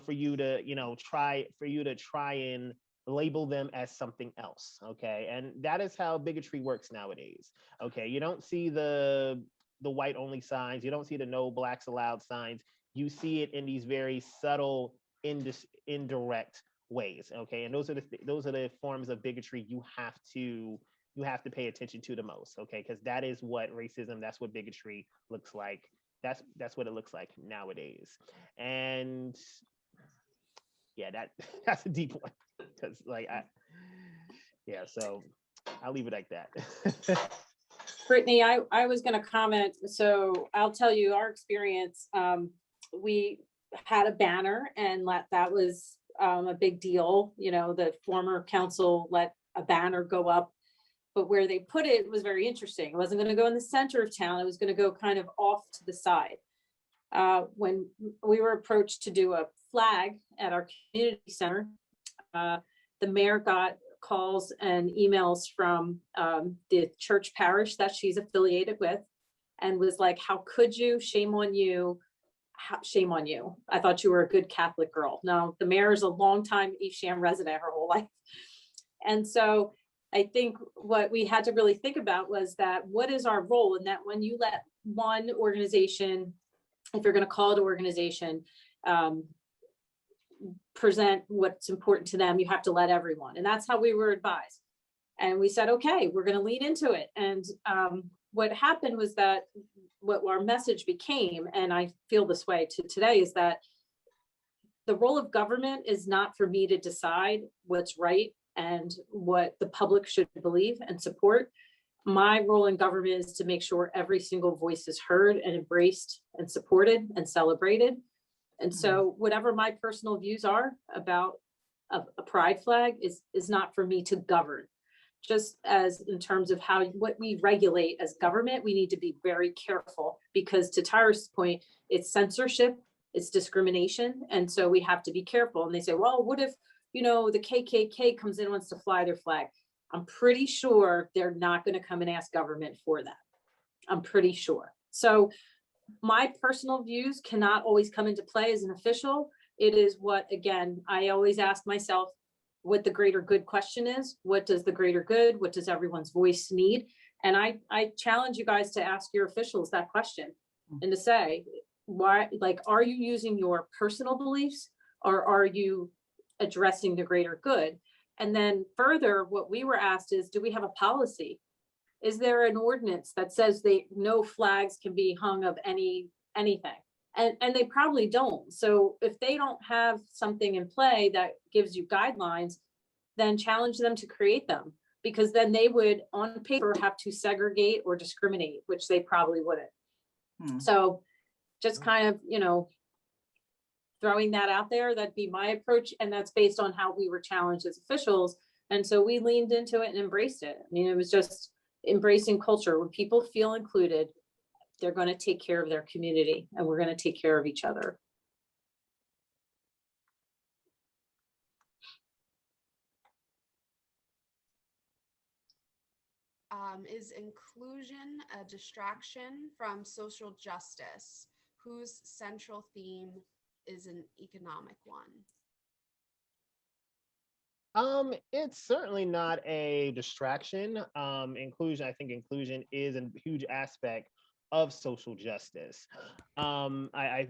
For you to try and label them as something else. Okay. And that is how bigotry works nowadays. Okay. You don't see the white only signs. You don't see the no blacks allowed signs. You see it in these very subtle, indirect ways. Okay. And those are the forms of bigotry you have to pay attention to the most. Okay. Because that is what racism, that's what bigotry looks like. That's what it looks like nowadays. And yeah, that's a deep one. Because so I'll leave it like that. Brittany, I was going to comment. So I'll tell you our experience. We had a banner, and that was a big deal. You know, the former council let a banner go up, but where they put it was very interesting. It wasn't going to go in the center of town. It was going to go kind of off to the side. When we were approached to do a flag at our community center, the mayor got calls and emails from the church parish that she's affiliated with, and was like, how could you? Shame on you. Shame on you. I thought you were a good Catholic girl. Now, the mayor is a longtime Evesham resident her whole life. And so I think what we had to really think about was that what is our role in that when you let one organization, if you're going to call it an organization, present what's important to them, you have to let everyone. And that's how we were advised. And we said, okay, we're going to lean into it. And what happened was that what our message became, and I feel this way to today, is that the role of government is not for me to decide what's right and what the public should believe and support. My role in government is to make sure every single voice is heard and embraced and supported and celebrated. And so whatever my personal views are about a pride flag is not for me to govern. Just as in terms of what we regulate as government, we need to be very careful, because to Tyra's point, it's censorship, it's discrimination. And so we have to be careful. And they say, well, what if, you know, the KKK comes in and wants to fly their flag? I'm pretty sure they're not going to come and ask government for that. I'm pretty sure. So my personal views cannot always come into play as an official. It is what, again, I always ask myself what the greater good question is. What does the greater good, what does everyone's voice need? And I challenge you guys to ask your officials that question and to say, why, like, are you using your personal beliefs, or are you addressing the greater good? And then further, what we were asked is, do we have a policy? Is there an ordinance that says no flags can be hung of anything? And they probably don't. So if they don't have something in play that gives you guidelines, then challenge them to create them, because then they would on paper have to segregate or discriminate, which they probably wouldn't. So just kind of, you know, throwing that out there, that'd be my approach. And that's based on how we were challenged as officials. And so we leaned into it and embraced it. I mean, it was just embracing culture. When people feel included, they're going to take care of their community, and we're going to take care of each other. Is inclusion a distraction from social justice, whose central theme is an economic one? It's certainly not a distraction. Inclusion, I think inclusion is a huge aspect of social justice. I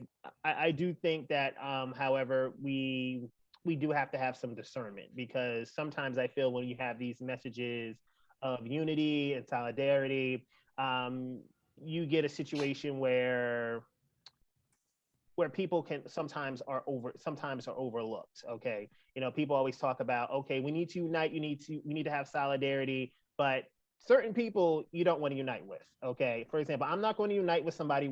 do think that, however, we do have to have some discernment, because sometimes I feel when you have these messages of unity and solidarity, you get a situation where people can sometimes are overlooked. Okay, you know, people always talk about, okay, we need to unite, we need to have solidarity, but certain people you don't want to unite with. Okay, for example, I'm not going to unite with somebody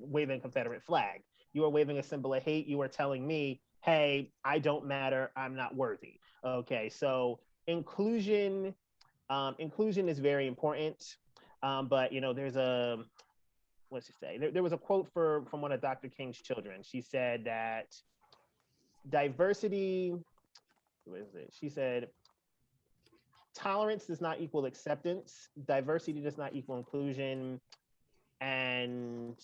waving a Confederate flag. You are waving a symbol of hate. You are telling me, hey, I don't matter, I'm not worthy. Okay, so inclusion is very important, but you know, there's a, what's she say? There was a quote from one of Dr. King's children. She said that diversity, what is it? She said, tolerance does not equal acceptance, diversity does not equal inclusion, and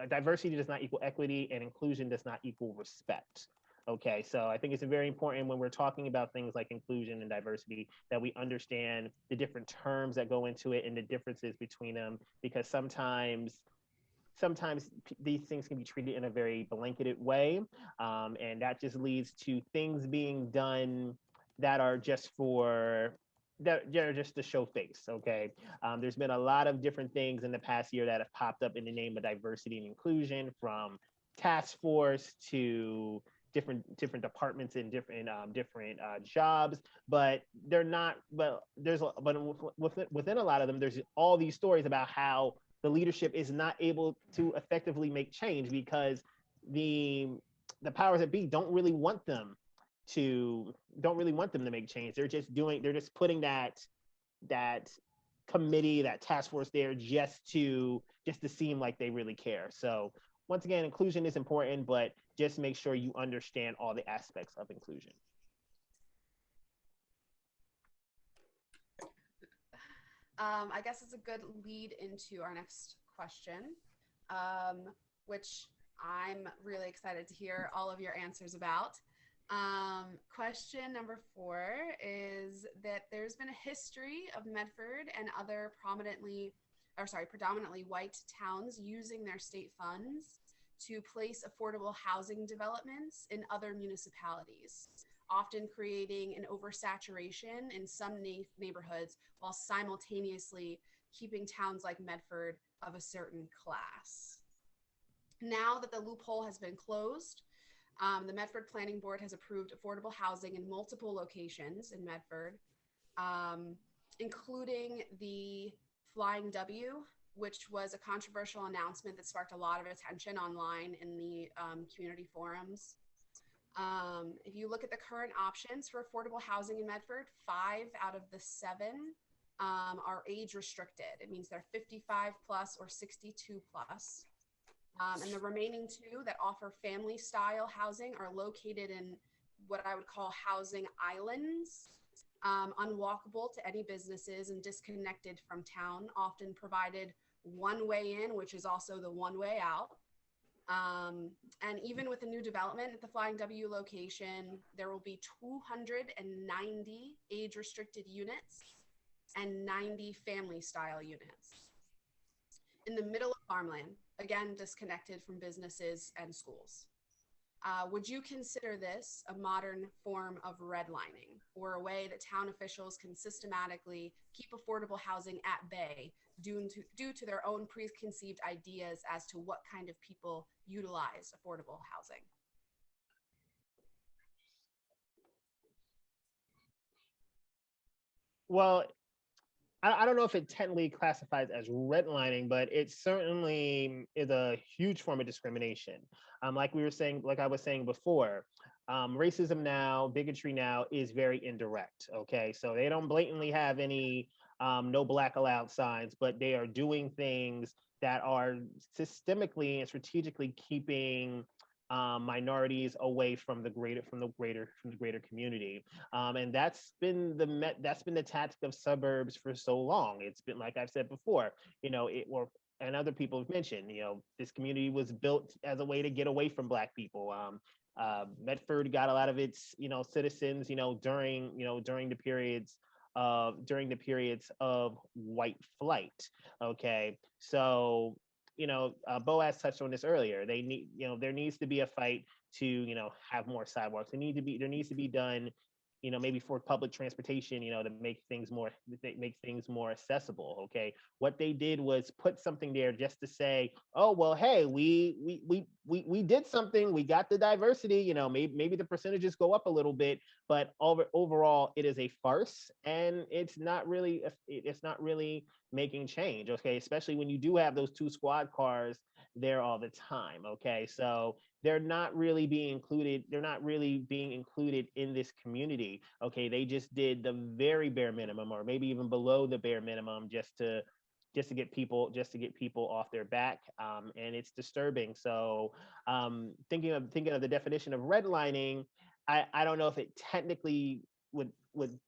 diversity does not equal equity, and inclusion does not equal respect. Okay, so I think it's very important when we're talking about things like inclusion and diversity that we understand the different terms that go into it and the differences between them, because sometimes these things can be treated in a very blanketed way, and that just leads to things being done that are just to show face. Okay, there's been a lot of different things in the past year that have popped up in the name of diversity and inclusion, from task force to different departments in different jobs, but they're not. But within a lot of them, there's all these stories about how the leadership is not able to effectively make change because the powers that be don't really want them to make change. They're just putting that committee, that task force there just to seem like they really care. So once again, inclusion is important, but just make sure you understand all the aspects of inclusion. I guess it's a good lead into our next question, which I'm really excited to hear all of your answers about. Question number 4 is that there's been a history of Medford and other predominantly white towns using their state funds to place affordable housing developments in other municipalities, often creating an oversaturation in some neighborhoods while simultaneously keeping towns like Medford of a certain class. Now that the loophole has been closed, the Medford Planning Board has approved affordable housing in multiple locations in Medford, including the Flying W, which was a controversial announcement that sparked a lot of attention online in the community forums. If you look at the current options for affordable housing in Medford, 5 out of the 7 are age restricted. It means they're 55 plus or 62 plus. And the remaining 2 that offer family style housing are located in what I would call housing islands, unwalkable to any businesses and disconnected from town, often provided one way in, which is also the one way out. And even with the new development at the Flying W location, there will be 290 age restricted units and 90 family style units in the middle of farmland, again, disconnected from businesses and schools. Would you consider this a modern form of redlining or a way that town officials can systematically keep affordable housing at bay due to their own preconceived ideas as to what kind of people utilize affordable housing? Well, I don't know if it technically classifies as redlining, but it certainly is a huge form of discrimination. Like I was saying before, racism now, bigotry now is very indirect. Okay, so they don't blatantly have any no black allowed signs, but they are doing things that are systemically and strategically keeping minorities away from the greater community, and that's been the tactic of suburbs for so long. It's been, like I've said before, and other people have mentioned, this community was built as a way to get away from Black people. Medford got a lot of its citizens during the periods of white flight. Okay, so Boaz touched on this earlier. There needs to be a fight to, have more sidewalks. There needs to be done, maybe for public transportation, to make things more accessible. Okay. What they did was put something there just to say, oh, well, hey, we did something, we got the diversity, maybe the percentages go up a little bit, but overall it is a farce, and it's not really making change. Okay, especially when you do have those 2 squad cars there all the time. Okay, so they're not really being included in this community. Okay, they just did the very bare minimum, or maybe even below the bare minimum, just to get people off their back, and it's disturbing. So thinking of the definition of redlining, I don't know if it technically would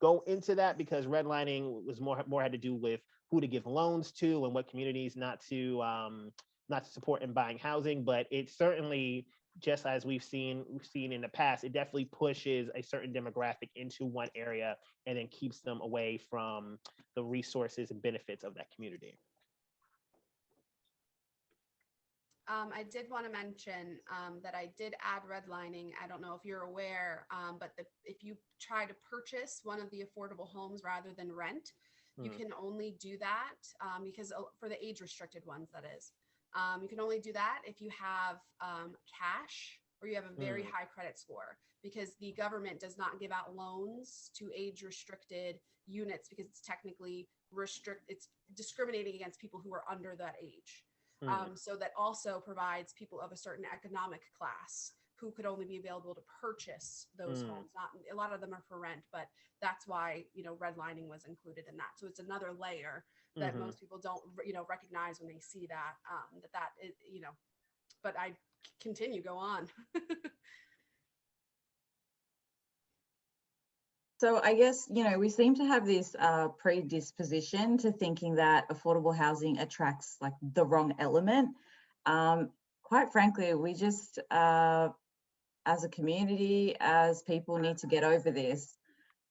go into that, because redlining was more had to do with who to give loans to and what communities not to support in buying housing. But it certainly, just as we've seen in the past, it definitely pushes a certain demographic into one area and then keeps them away from the resources and benefits of that community. I did want to mention that I did add redlining. I don't know if you're aware, but if you try to purchase one of the affordable homes rather than rent, you can only do that because for the age restricted ones, that is. You can only do that if you have cash or you have a very high credit score, because the government does not give out loans to age restricted units because it's technically it's discriminating against people who are under that age. So that also provides people of a certain economic class who could only be available to purchase those homes. Not a lot of them are for rent, but that's why, you know, redlining was included in that. So it's another layer that most people don't, you know, recognize when they see that, that is, you know, but I continue, go on. So I guess, you know, we seem to have this predisposition to thinking that affordable housing attracts like the wrong element. Quite frankly, we just, as a community, as people, need to get over this.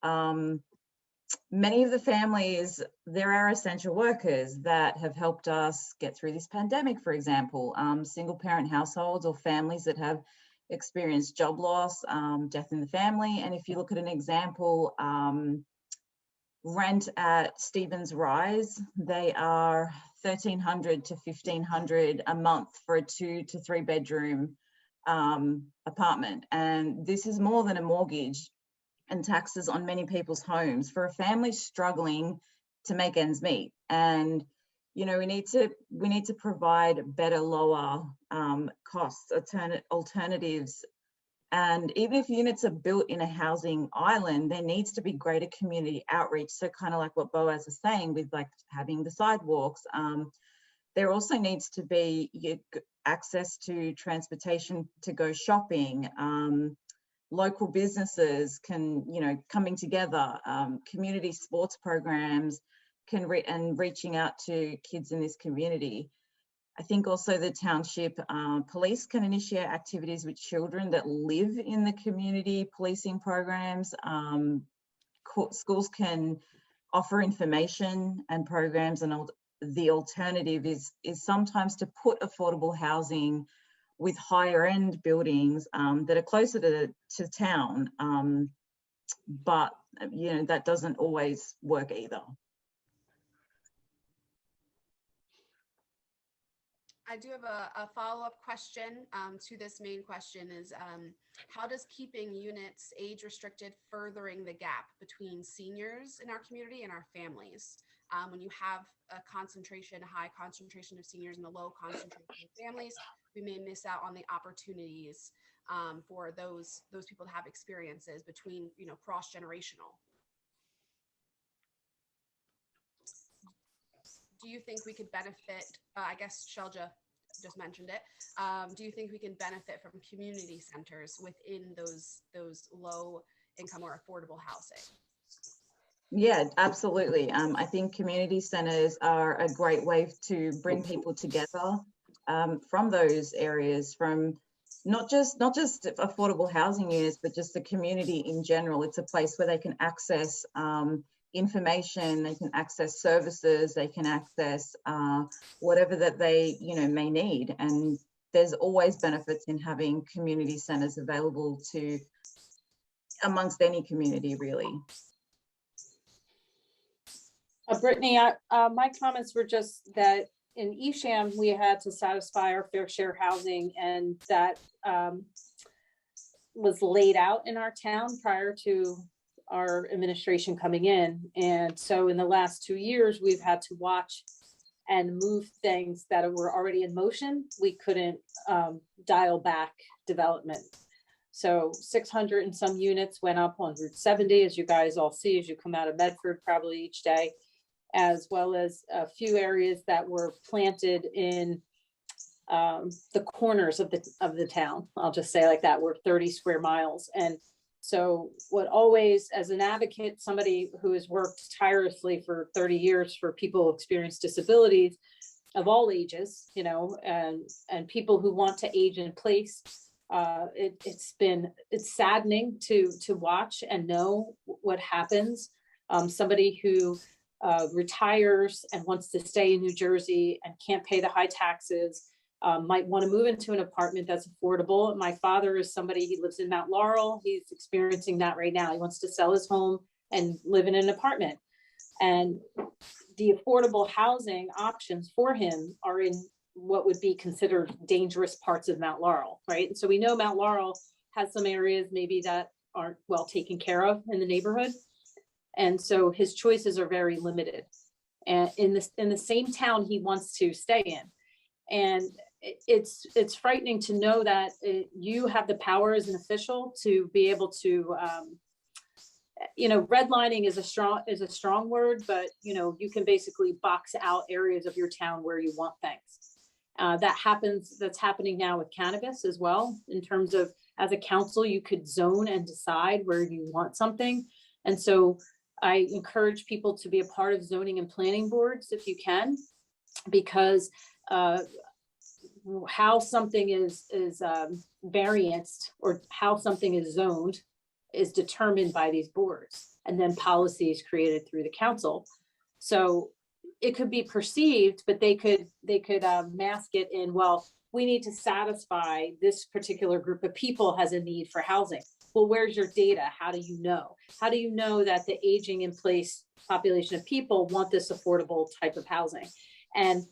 Many of the families, there are essential workers that have helped us get through this pandemic, for example, single parent households or families that have experienced job loss, death in the family. And if you look at an example, rent at Stevens Rise, they are $1,300 to $1,500 a month for a 2 to 3 bedroom apartment. And this is more than a mortgage and taxes on many people's homes for a family struggling to make ends meet. And you know, we need to provide better, lower costs, alternatives. And even if units are built in a housing island, there needs to be greater community outreach. So kind of like what Boaz is saying with like having the sidewalks, there also needs to be access to transportation to go shopping. Local businesses can, you know, coming together, community sports programs can reaching out to kids in this community. I think also the township police can initiate activities with children that live in the community policing programs. Schools can offer information and programs, and the alternative is sometimes to put affordable housing with higher end buildings that are closer to town. But you know, that doesn't always work either. I do have a follow-up question to this main question is, how does keeping units age restricted furthering the gap between seniors in our community and our families? When you have a high concentration of seniors and a low concentration of families, we may miss out on the opportunities for those people to have experiences between, you know, cross-generational. Do you think we could benefit, I guess Shelja just mentioned it, do you think we can benefit from community centers within those low income or affordable housing? Yeah, absolutely. I think community centers are a great way to bring people together from those areas, from not just affordable housing units, but just the community in general. It's a place where they can access information, they can access services, they can access whatever that they, you know, may need. And there's always benefits in having community centers available to amongst any community, really. Brittany, my comments were just that in Esham, we had to satisfy our fair share housing, and that was laid out in our town prior to our administration coming in. And so in the last 2 years, we've had to watch and move things that were already in motion. We couldn't dial back development. So 600 and some units went up on Route 70, as you guys all see, as you come out of Medford probably each day, as well as a few areas that were planted in the corners of the town. I'll just say like that, were 30 square miles. And so what always, as an advocate, somebody who has worked tirelessly for 30 years for people who experience disabilities of all ages, you know, and people who want to age in place, it's saddening to watch and know what happens. Somebody who retires and wants to stay in New Jersey and can't pay the high taxes, might want to move into an apartment that's affordable. My father is somebody, he lives in Mount Laurel. He's experiencing that right now. He wants to sell his home and live in an apartment. And the affordable housing options for him are in what would be considered dangerous parts of Mount Laurel, right? And so we know Mount Laurel has some areas maybe that aren't well taken care of in the neighborhood. And so his choices are very limited. And in the same town he wants to stay in. And it's frightening to know that you have the power as an official to be able to, redlining is a strong word, but you can basically box out areas of your town where you want things. That's happening now with cannabis as well, in terms of, as a council, you could zone and decide where you want something. And so I encourage people to be a part of zoning and planning boards if you can, because how something is varianced, or how something is zoned, is determined by these boards, and then policies created through the council. So it could be perceived, but they could mask it in, well, we need to satisfy this particular group of people has a need for housing. Well, where's your data? How do you know? How do you know that the aging in place population of people want this affordable type of housing? And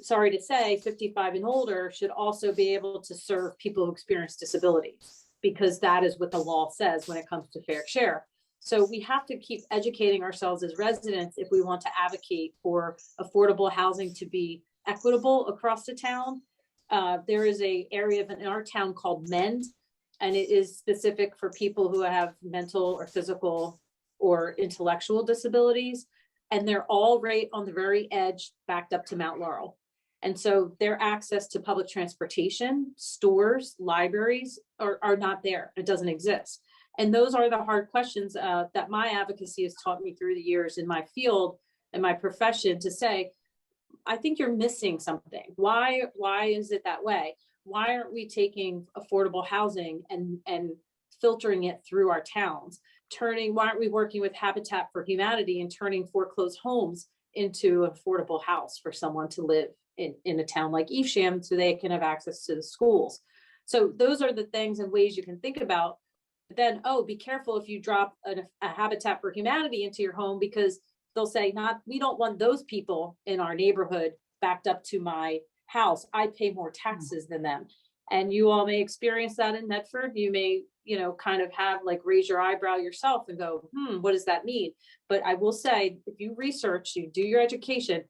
sorry to say, 55 and older should also be able to serve people who experience disability, because that is what the law says when it comes to fair share. So we have to keep educating ourselves as residents if we want to advocate for affordable housing to be equitable across the town. There is an area in our town called MEND, and it is specific for people who have mental or physical or intellectual disabilities. And they're all right on the very edge, backed up to Mount Laurel. And so their access to public transportation, stores, libraries are not there. It doesn't exist. And those are the hard questions that my advocacy has taught me through the years in my field and my profession, to say, I think you're missing something. Why is it that way? Why aren't we taking affordable housing and filtering it through our towns? Why aren't we working with Habitat for Humanity and turning foreclosed homes into an affordable house for someone to live in a town like Evesham, so they can have access to the schools? So those are the things and ways you can think about. But then, be careful if you drop a Habitat for Humanity into your home, because they'll say, we don't want those people in our neighborhood backed up to my house. I pay more taxes than them. And you all may experience that in Medford. You may, kind of have raise your eyebrow yourself and go, what does that mean? But I will say, if you research, you do your education,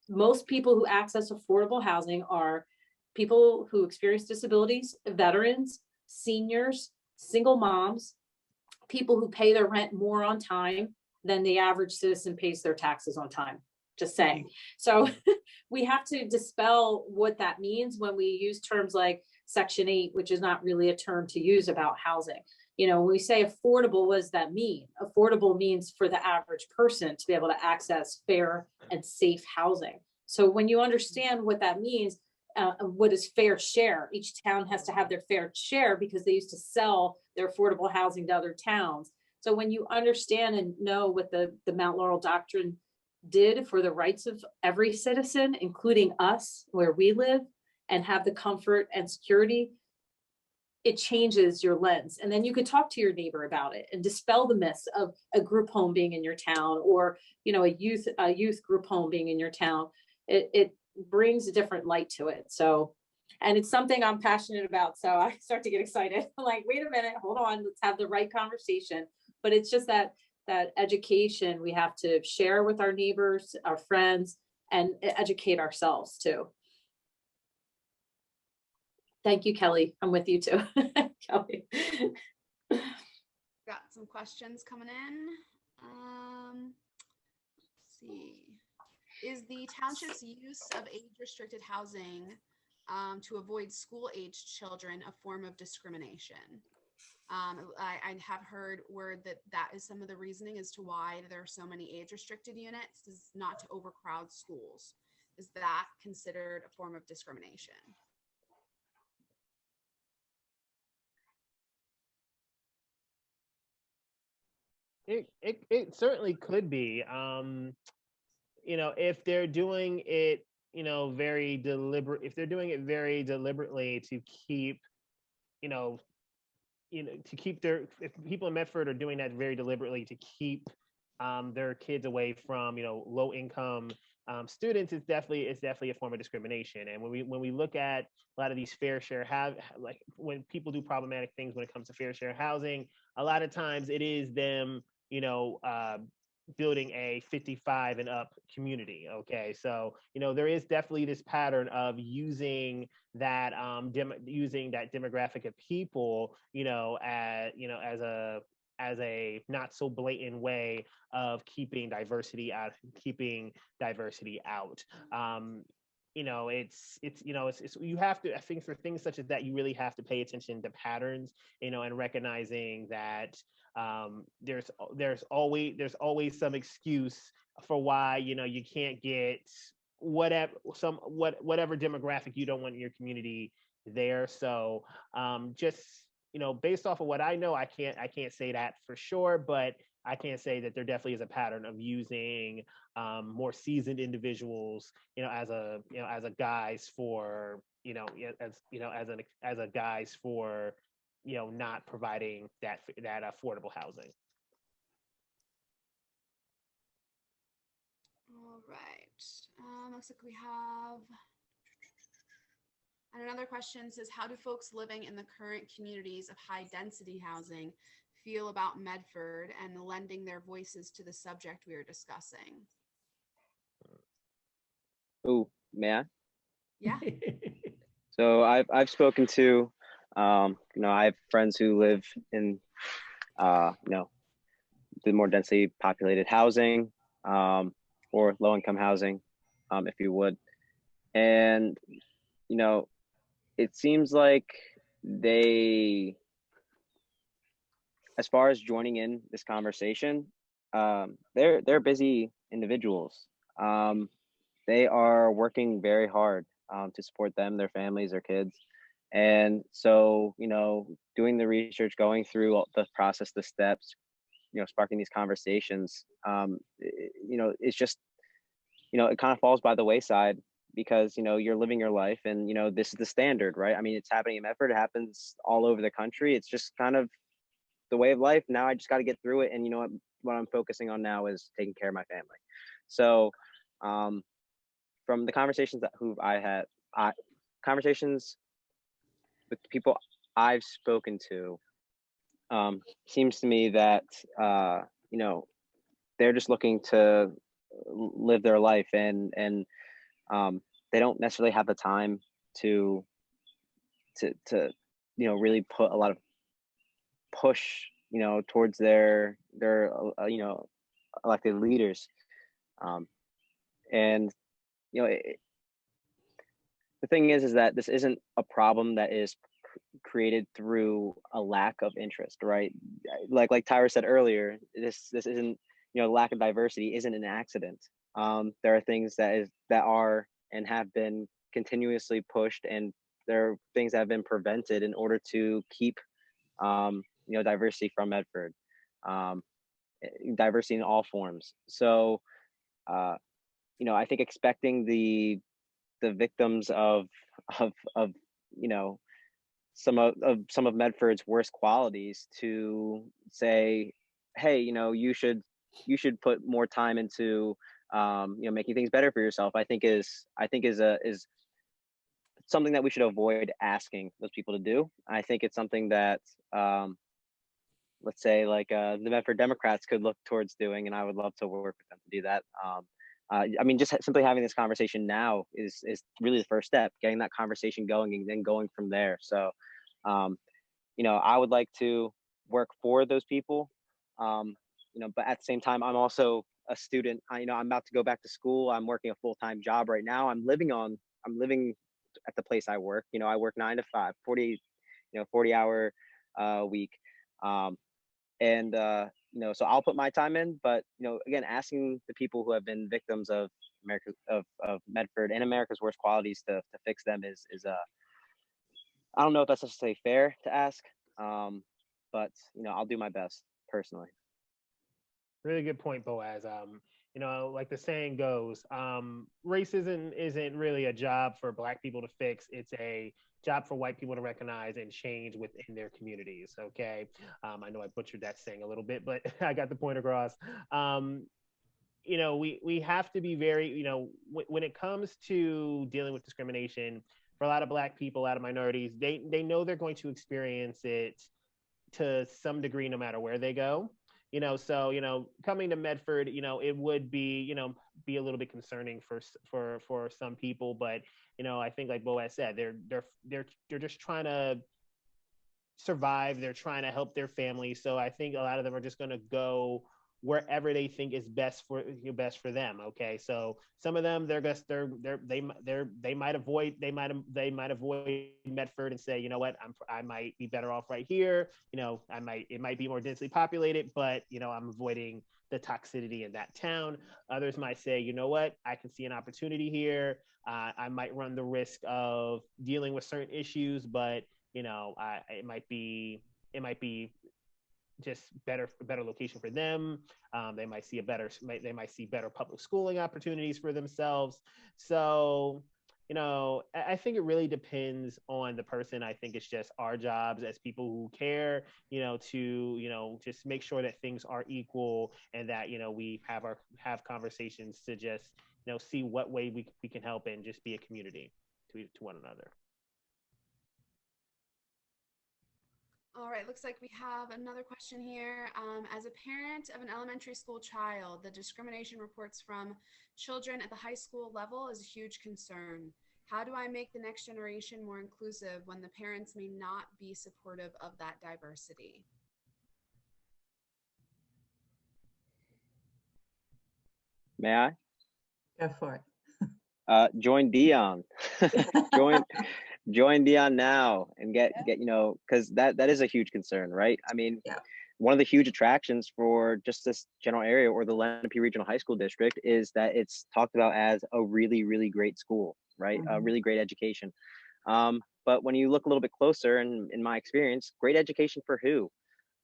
most people who access affordable housing are people who experience disabilities, veterans, seniors, single moms, people who pay their rent more on time than the average citizen pays their taxes on time. Just saying. So we have to dispel what that means when we use terms like Section 8, which is not really a term to use about housing. When we say affordable, what does that mean? Affordable means for the average person to be able to access fair and safe housing. So when you understand what that means, what is fair share? Each town has to have their fair share, because they used to sell their affordable housing to other towns. So when you understand and know what the Mount Laurel Doctrine did for the rights of every citizen, including us where we live, and have the comfort and security, it changes your lens. And then you could talk to your neighbor about it and dispel the myths of a group home being in your town, or a youth group home being in your town. It brings a different light to it. So, and it's something I'm passionate about. So I start to get excited. I'm like, wait a minute, hold on, let's have the right conversation. But it's just that education we have to share with our neighbors, our friends, and educate ourselves too. Thank you, Kelly. I'm with you too. Kelly. Got some questions coming in. Let's see. Is the township's use of age-restricted housing to avoid school-aged children a form of discrimination? I have heard word that is some of the reasoning as to why there are so many age-restricted units, is not to overcrowd schools. Is that considered a form of discrimination? It certainly could be. If they're doing it, very deliberate, if they're doing it very deliberately to keep, if people in Medford are doing that very deliberately to keep their kids away from, low income students, it's definitely a form of discrimination. And when we look at a lot of these fair share like when people do problematic things when it comes to fair share housing, a lot of times it is them, building a 55 and up community. Okay, so there is definitely this pattern of using that using that demographic of people, as a not so blatant way of keeping diversity out. It's you have to, I think, for things such as that, you really have to pay attention to patterns, and recognizing that there's always some excuse for why you can't get whatever demographic you don't want in your community there. So just based off of what I know, I can't say that for sure, but I can say that there definitely is a pattern of using more seasoned individuals, as a guise for as a guise for not providing that affordable housing. All right. Looks like we have another question. Says, how do folks living in the current communities of high density housing feel about Medford and lending their voices to the subject we are discussing? Ooh, may I? Yeah. So I've spoken to, I have friends who live in, the more densely populated housing, or low income housing, if you would. And, it seems like they, as far as joining in this conversation, they're busy individuals. They are working very hard to support them, their families, their kids. And so, doing the research, going through the process, the steps, sparking these conversations, it's just, it kind of falls by the wayside because, you're living your life and, this is the standard, right? I mean, it's happening in Medford, it happens all over the country. It's just kind of the way of life. Now I just got to get through it. And what I'm focusing on now is taking care of my family. So, from the conversations conversations with people I've spoken to, seems to me that they're just looking to live their life, and they don't necessarily have the time to really put a lot of push towards their elected leaders, and the thing is that this isn't a problem that is created through a lack of interest, right? Like Tyra said earlier, this isn't, lack of diversity isn't an accident. There are things that are and have been continuously pushed, and there are things that have been prevented in order to keep diversity from Medford, diversity in all forms. So I think expecting the victims of some of Medford's worst qualities to say, hey, you should put more time into making things better for yourself, I think is something that we should avoid asking those people to do. I think it's something that let's say like the Medford Democrats could look towards doing, and I would love to work with them to do that. I mean, just simply having this conversation now is really the first step, getting that conversation going and then going from there. So, I would like to work for those people, but at the same time, I'm also a student. I'm about to go back to school. I'm working a full-time job right now. I'm living at the place I work. I work 9 to 5, 40-hour week. So I'll put my time in, but again, asking the people who have been victims of Medford and America's worst qualities to fix them is I don't know if that's necessarily fair to ask, but I'll do my best personally. Really good point, Boaz. Like the saying goes, racism isn't really a job for Black people to fix. It's a job for white people to recognize and change within their communities. Okay. I know I butchered that saying a little bit, but I got the point across. you know, we have to be very, you know, when it comes to dealing with discrimination, for a lot of Black people, a lot of minorities, they know they're going to experience it to some degree, no matter where they go. You know, so, you know, coming to Medford, you know, it would be, you know, be a little bit concerning for some people, but, you know, I think like Boaz said, they're just trying to survive. They're trying to help their family. So I think a lot of them are just going to go wherever they think is best for them. Okay, so some of them they might avoid Medford and say, you know what, I might be better off right here. You know, it might be more densely populated, but you know, I'm avoiding the toxicity in that town. Others might say, you know what, I can see an opportunity here. I might run the risk of dealing with certain issues, but you know, it might be just a better location for them. They might see better public schooling opportunities for themselves. So, you know, I think it really depends on the person. I think it's just our jobs as people who care, you know, to, you know, just make sure that things are equal and that, you know, we have conversations to just, you know, see what way we can help and just be a community to one another. All right, looks like we have another question here. As a parent of an elementary school child, the discrimination reports from children at the high school level is a huge concern. How do I make the next generation more inclusive when the parents may not be supportive of that diversity? May I? Go for it. Join Dion. join Dion now and get you know, because that is a huge concern, right? I mean, Yeah. One of the huge attractions for just this general area or the Lenape Regional High School District is that it's talked about as a really, really great school, right? A really great education. But when you look a little bit closer, and in my experience, great education for who?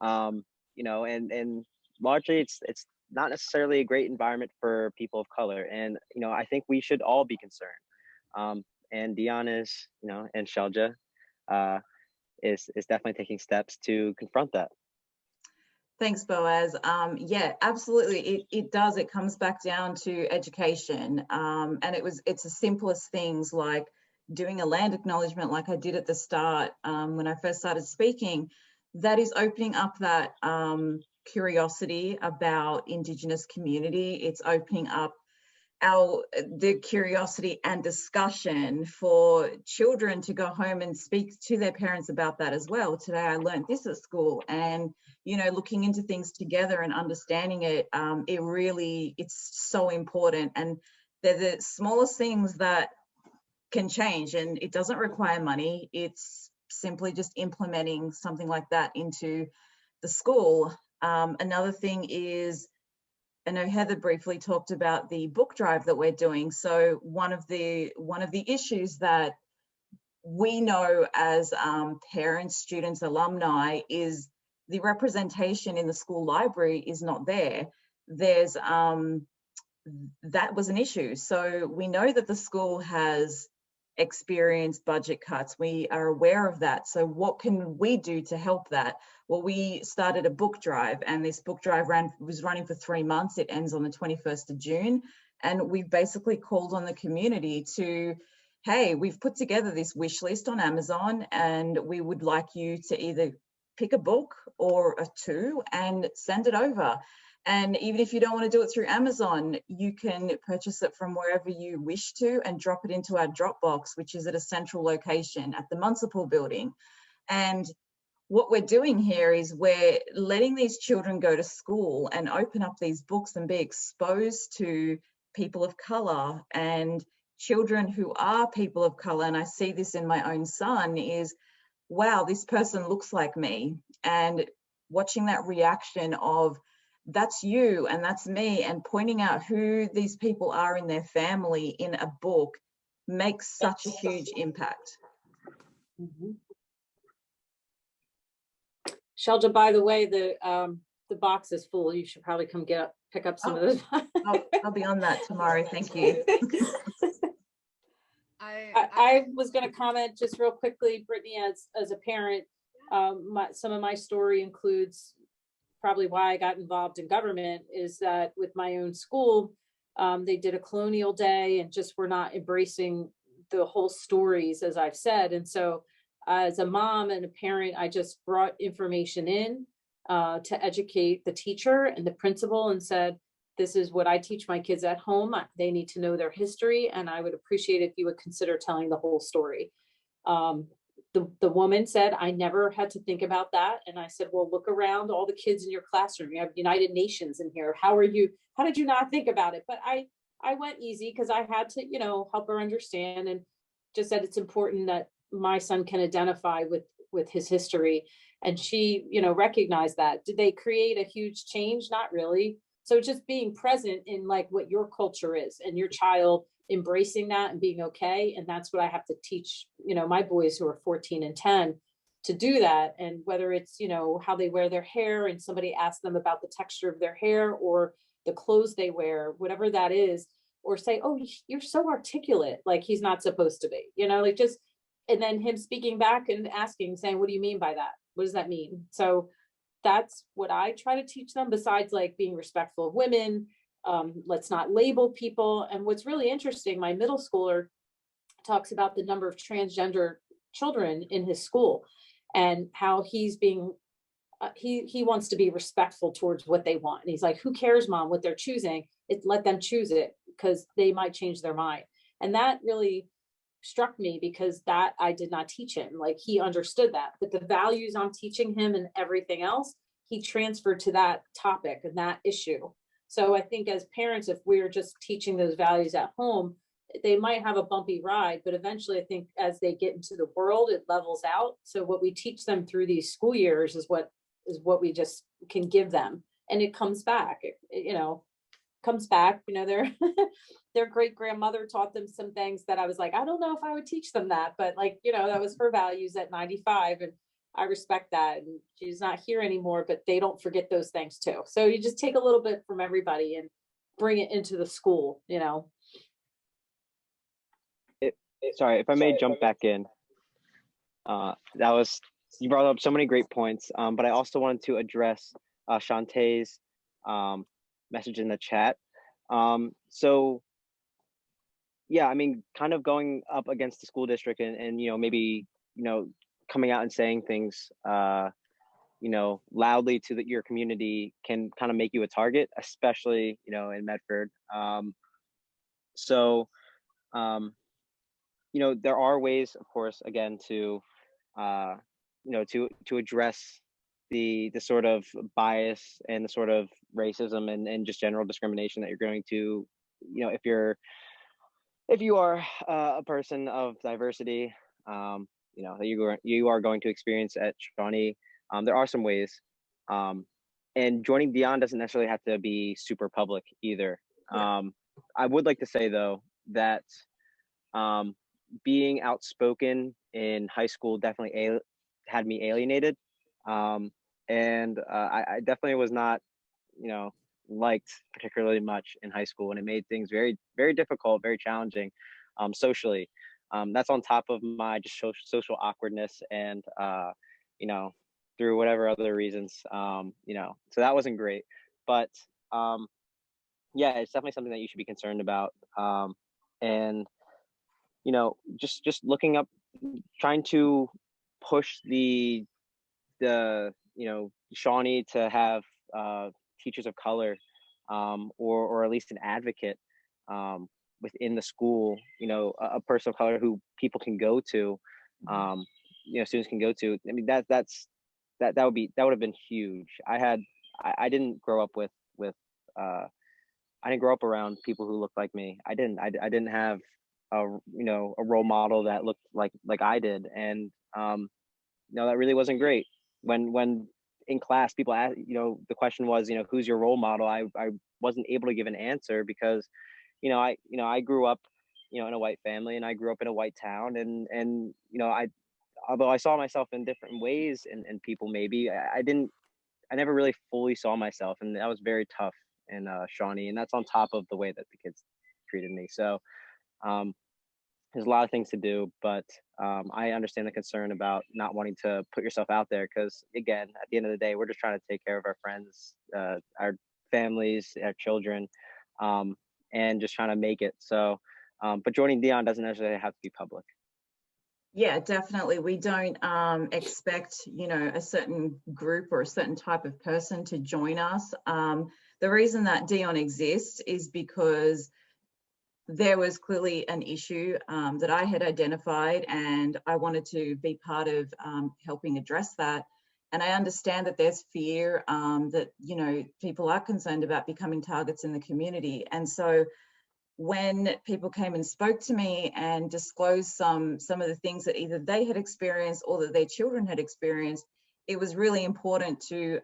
You know, and largely it's not necessarily a great environment for people of color. And, you know, I think we should all be concerned. And Dion is, you know, and Shelja is definitely taking steps to confront that. Thanks, Boaz. Yeah, absolutely. It does. It comes back down to education. And it's the simplest things like doing a land acknowledgement like I did at the start when I first started speaking. That is opening up that curiosity about Indigenous community. It's opening up the curiosity and discussion for children to go home and speak to their parents about that as well. Today I learned this at school, and you know, looking into things together and understanding it, it's so important. And they're the smallest things that can change, and it doesn't require money. It's simply just implementing something like that into the school. Another thing is, I know Heather briefly talked about the book drive that we're doing. So one of the issues that we know as parents, students, alumni is the representation in the school library is not there. There's that was an issue. So we know that the school has experienced budget cuts. We are aware of that. So what can we do to help that? Well, we started a book drive, and this book drive was running for 3 months. It ends on the 21st of June. And we've basically called on the community to, hey, we've put together this wish list on Amazon, and we would like you to either pick a book or two and send it over. And even if you don't want to do it through Amazon, you can purchase it from wherever you wish to and drop it into our Dropbox, which is at a central location at the Municipal Building. And what we're doing here is we're letting these children go to school and open up these books and be exposed to people of color and children who are people of color. And I see this in my own son is, wow, this person looks like me. And watching that reaction of, that's you and that's me, and pointing out who these people are in their family in a book makes such a huge impact. Shelja, by the way, the box is full. You should probably come pick up some of those. I'll be on that tomorrow. Thank you. I was going to comment just real quickly, Brittany, as a parent, some of my story includes probably why I got involved in government, is that with my own school, they did a colonial day and just were not embracing the whole stories, as I've said. And so as a mom and a parent, I just brought information in to educate the teacher and the principal and said, this is what I teach my kids at home. They need to know their history, and I would appreciate if you would consider telling the whole story. The woman said, I never had to think about that. And I said, well, look around all the kids in your classroom. You have United Nations in here. How did you not think about it? But I went easy because I had to, help her understand, and just said it's important that my son can identify with his history. And she, recognized that. Did they create a huge change? Not really. So just being present in like what your culture is and your child embracing that and being okay. And that's what I have to teach, my boys who are 14 and 10 to do that. And whether it's, how they wear their hair and somebody asks them about the texture of their hair or the clothes they wear, whatever that is, or say, oh, you're so articulate, like he's not supposed to be, like just, and then him speaking back and asking, saying, what do you mean by that? What does that mean? So that's what I try to teach them, besides like being respectful of women. Let's not label people. And what's really interesting, my middle schooler talks about the number of transgender children in his school and how he's being, he wants to be respectful towards what they want. And he's like, who cares, mom, what they're choosing? Let them choose it because they might change their mind. And that really struck me because that I did not teach him. Like he understood that, but the values I'm teaching him and everything else, he transferred to that topic and that issue. So I think as parents, if we're just teaching those values at home, they might have a bumpy ride, but eventually I think as they get into the world, it levels out. So what we teach them through these school years is what we just can give them. And it comes back, comes back, their great grandmother taught them some things that I was like, I don't know if I would teach them that, but like, that was her values at 95. And I respect that. And she's not here anymore, but they don't forget those things too. So you just take a little bit from everybody and bring it into the school, Sorry, if I may jump back in. You brought up so many great points, but I also wanted to address Shantae's message in the chat. So yeah, I mean, kind of going up against the school district and maybe, coming out and saying things, loudly to your community can kind of make you a target, especially, in Medford. There are ways, of course, again, to address the sort of bias and the sort of racism and just general discrimination that you're going to, if you are a person of diversity, that you are going to experience at Shawnee. There are some ways, and joining Dion doesn't necessarily have to be super public either. Yeah. I would like to say though that being outspoken in high school definitely had me alienated, and I definitely was not, liked particularly much in high school, and it made things very, very difficult, very challenging, socially. That's on top of my just social awkwardness and, through whatever other reasons, so that wasn't great. But yeah, it's definitely something that you should be concerned about. And, just looking up, trying to push the Shawnee to have teachers of color, or at least an advocate within the school, a person of color who people can go to, students can go to. I mean, that would have been huge. I didn't grow up with I didn't grow up around people who looked like me. I didn't have a role model that looked like I did, and that really wasn't great. When in class people asked, the question was, who's your role model? I wasn't able to give an answer because, I grew up, in a white family, and I grew up in a white town, and although I saw myself in different ways and people, maybe I never really fully saw myself, and that was very tough in Shawnee, and that's on top of the way that the kids treated me. So there's a lot of things to do, but I understand the concern about not wanting to put yourself out there because, again, at the end of the day, we're just trying to take care of our friends, our families, our children, um, and just trying to make it. So, but joining Dion doesn't necessarily have to be public. Yeah, definitely. We don't expect, a certain group or a certain type of person to join us. The reason that Dion exists is because there was clearly an issue that I had identified, and I wanted to be part of helping address that. And I understand that there's fear that, people are concerned about becoming targets in the community. And so when people came and spoke to me and disclosed some of the things that either they had experienced or that their children had experienced, it was really important to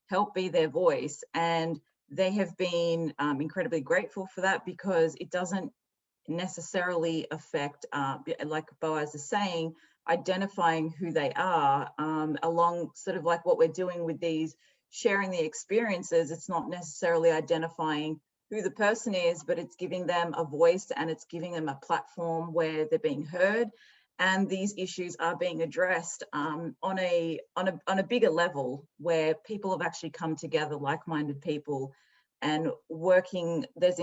help be their voice. And they have been incredibly grateful for that, because it doesn't necessarily affect, like Boaz is saying, identifying who they are, along sort of like what we're doing with these sharing the experiences. It's not necessarily identifying who the person is, but it's giving them a voice, and it's giving them a platform where they're being heard, and these issues are being addressed on a bigger level, where people have actually come together, like-minded people, and working. There's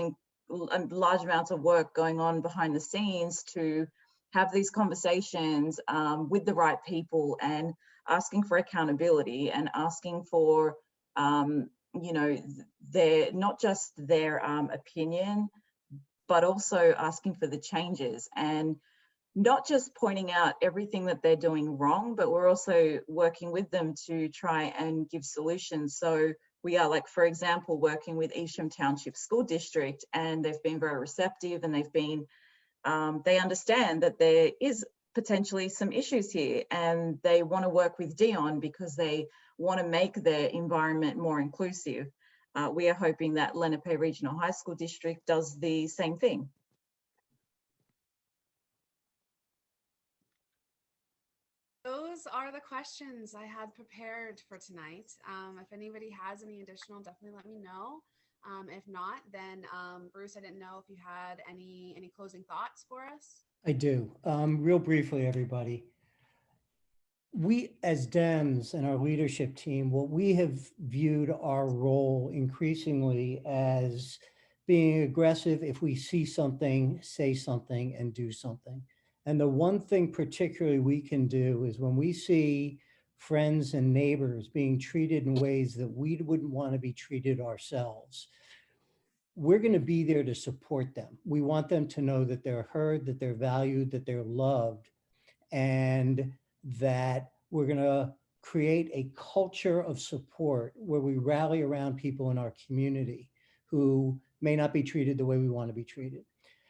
large amounts of work going on behind the scenes to have these conversations with the right people, and asking for accountability, and asking for their, not just their opinion, but also asking for the changes, and not just pointing out everything that they're doing wrong, but we're also working with them to try and give solutions. So we are, like, for example, working with Evesham Township School District, and they've been very receptive, and they've been, they understand that there is potentially some issues here, and they want to work with Dion because they want to make their environment more inclusive. We are hoping that Lenape Regional High School District does the same thing. Those are the questions I had prepared for tonight. If anybody has any additional, definitely let me know. If not, then Bruce, I didn't know if you had any closing thoughts for us. I do. Real briefly, everybody. We as Dems and our leadership team, what we have viewed our role increasingly as being aggressive. If we see something, say something and do something. And the one thing particularly we can do is when we see friends and neighbors being treated in ways that we wouldn't want to be treated ourselves, we're going to be there to support them. We want them to know that they're heard, that they're valued, that they're loved, and that we're going to create a culture of support where we rally around people in our community who may not be treated the way we want to be treated.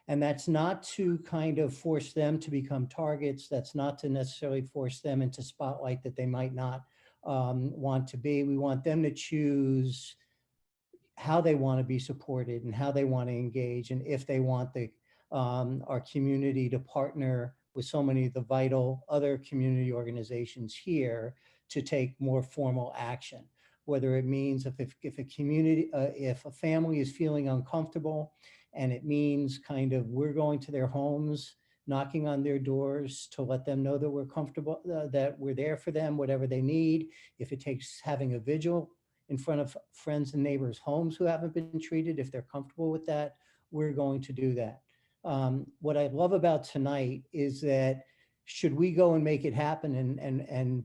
And that's not to kind of force them to become targets. That's not to necessarily force them into spotlight that they might not want to be. We want them to choose how they want to be supported and how they want to engage, and if they want our community to partner with so many of the vital other community organizations here to take more formal action. Whether it means if a community, if a family is feeling uncomfortable, and it means kind of we're going to their homes, knocking on their doors to let them know that we're comfortable, that we're there for them, whatever they need. If it takes having a vigil in front of friends and neighbors' homes who haven't been treated, if they're comfortable with that, we're going to do that. What I love about tonight is that should we go and make it happen and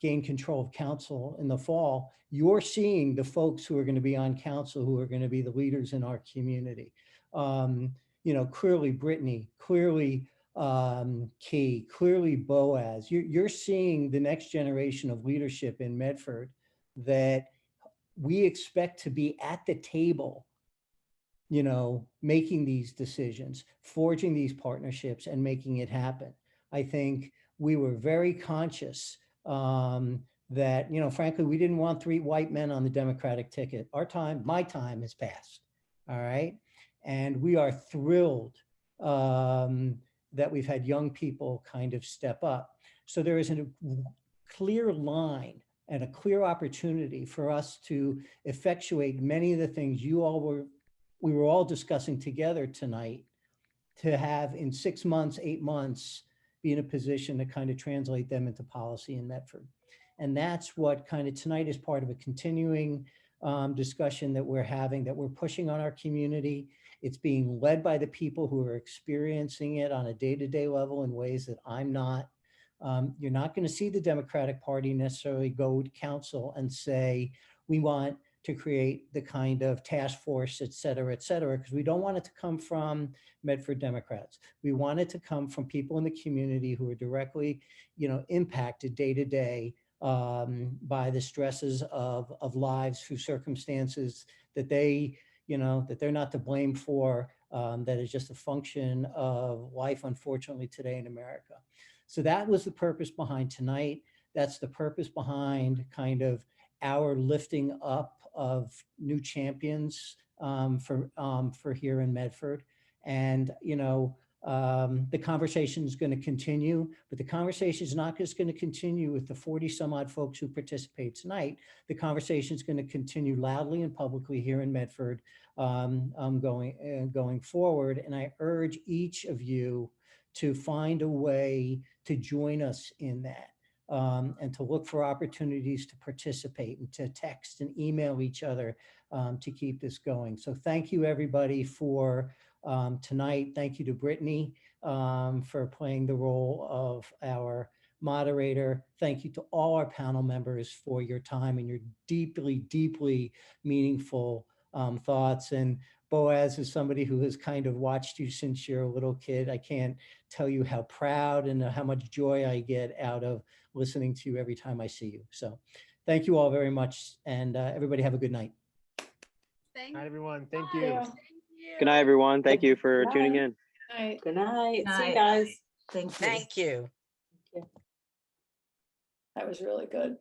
gain control of council in the fall, you're seeing the folks who are going to be on council, who are going to be the leaders in our community. Clearly Brittany, clearly Key, clearly Boaz. You're seeing the next generation of leadership in Medford that we expect to be at the table, making these decisions, forging these partnerships, and making it happen. I think we were very conscious that, frankly, we didn't want 3 white men on the Democratic ticket. My time has passed, all right? And we are thrilled that we've had young people kind of step up. So there is a clear line and a clear opportunity for us to effectuate many of the things we were all discussing together tonight to have in 6 months, 8 months, be in a position to kind of translate them into policy in Medford. And that's what kind of tonight is part of a continuing discussion that we're having, that we're pushing on our community. It's being led by the people who are experiencing it on a day-to-day level in ways that I'm not. You're not going to see the Democratic Party necessarily go to council and say, we want to create the kind of task force, et cetera, because we don't want it to come from Medford Democrats. We want it to come from people in the community who are directly, impacted day to day by the stresses of lives through circumstances that that they're not to blame for, that is just a function of life, unfortunately, today in America. So that was the purpose behind tonight. That's the purpose behind kind of our lifting up of new champions for here in Medford. And, the conversation is going to continue, but the conversation is not just going to continue with the 40 some odd folks who participate tonight. The conversation is going to continue loudly and publicly here in Medford going forward. And I urge each of you to find a way to join us in that. And to look for opportunities to participate and to text and email each other to keep this going. So thank you everybody for tonight. Thank you to Brittany for playing the role of our moderator. Thank you to all our panel members for your time and your deeply, deeply meaningful thoughts. And Boaz is somebody who has kind of watched you since you're a little kid. I can't tell you how proud and how much joy I get out of listening to you every time I see you. So thank you all very much. And everybody have a good night. Thank Night, you. everyone. Thank you. Yeah. Thank you. Good night, everyone. Thank you for Good tuning night. in. Good night. See you Night. guys. Thank you. Thank you. That was really good.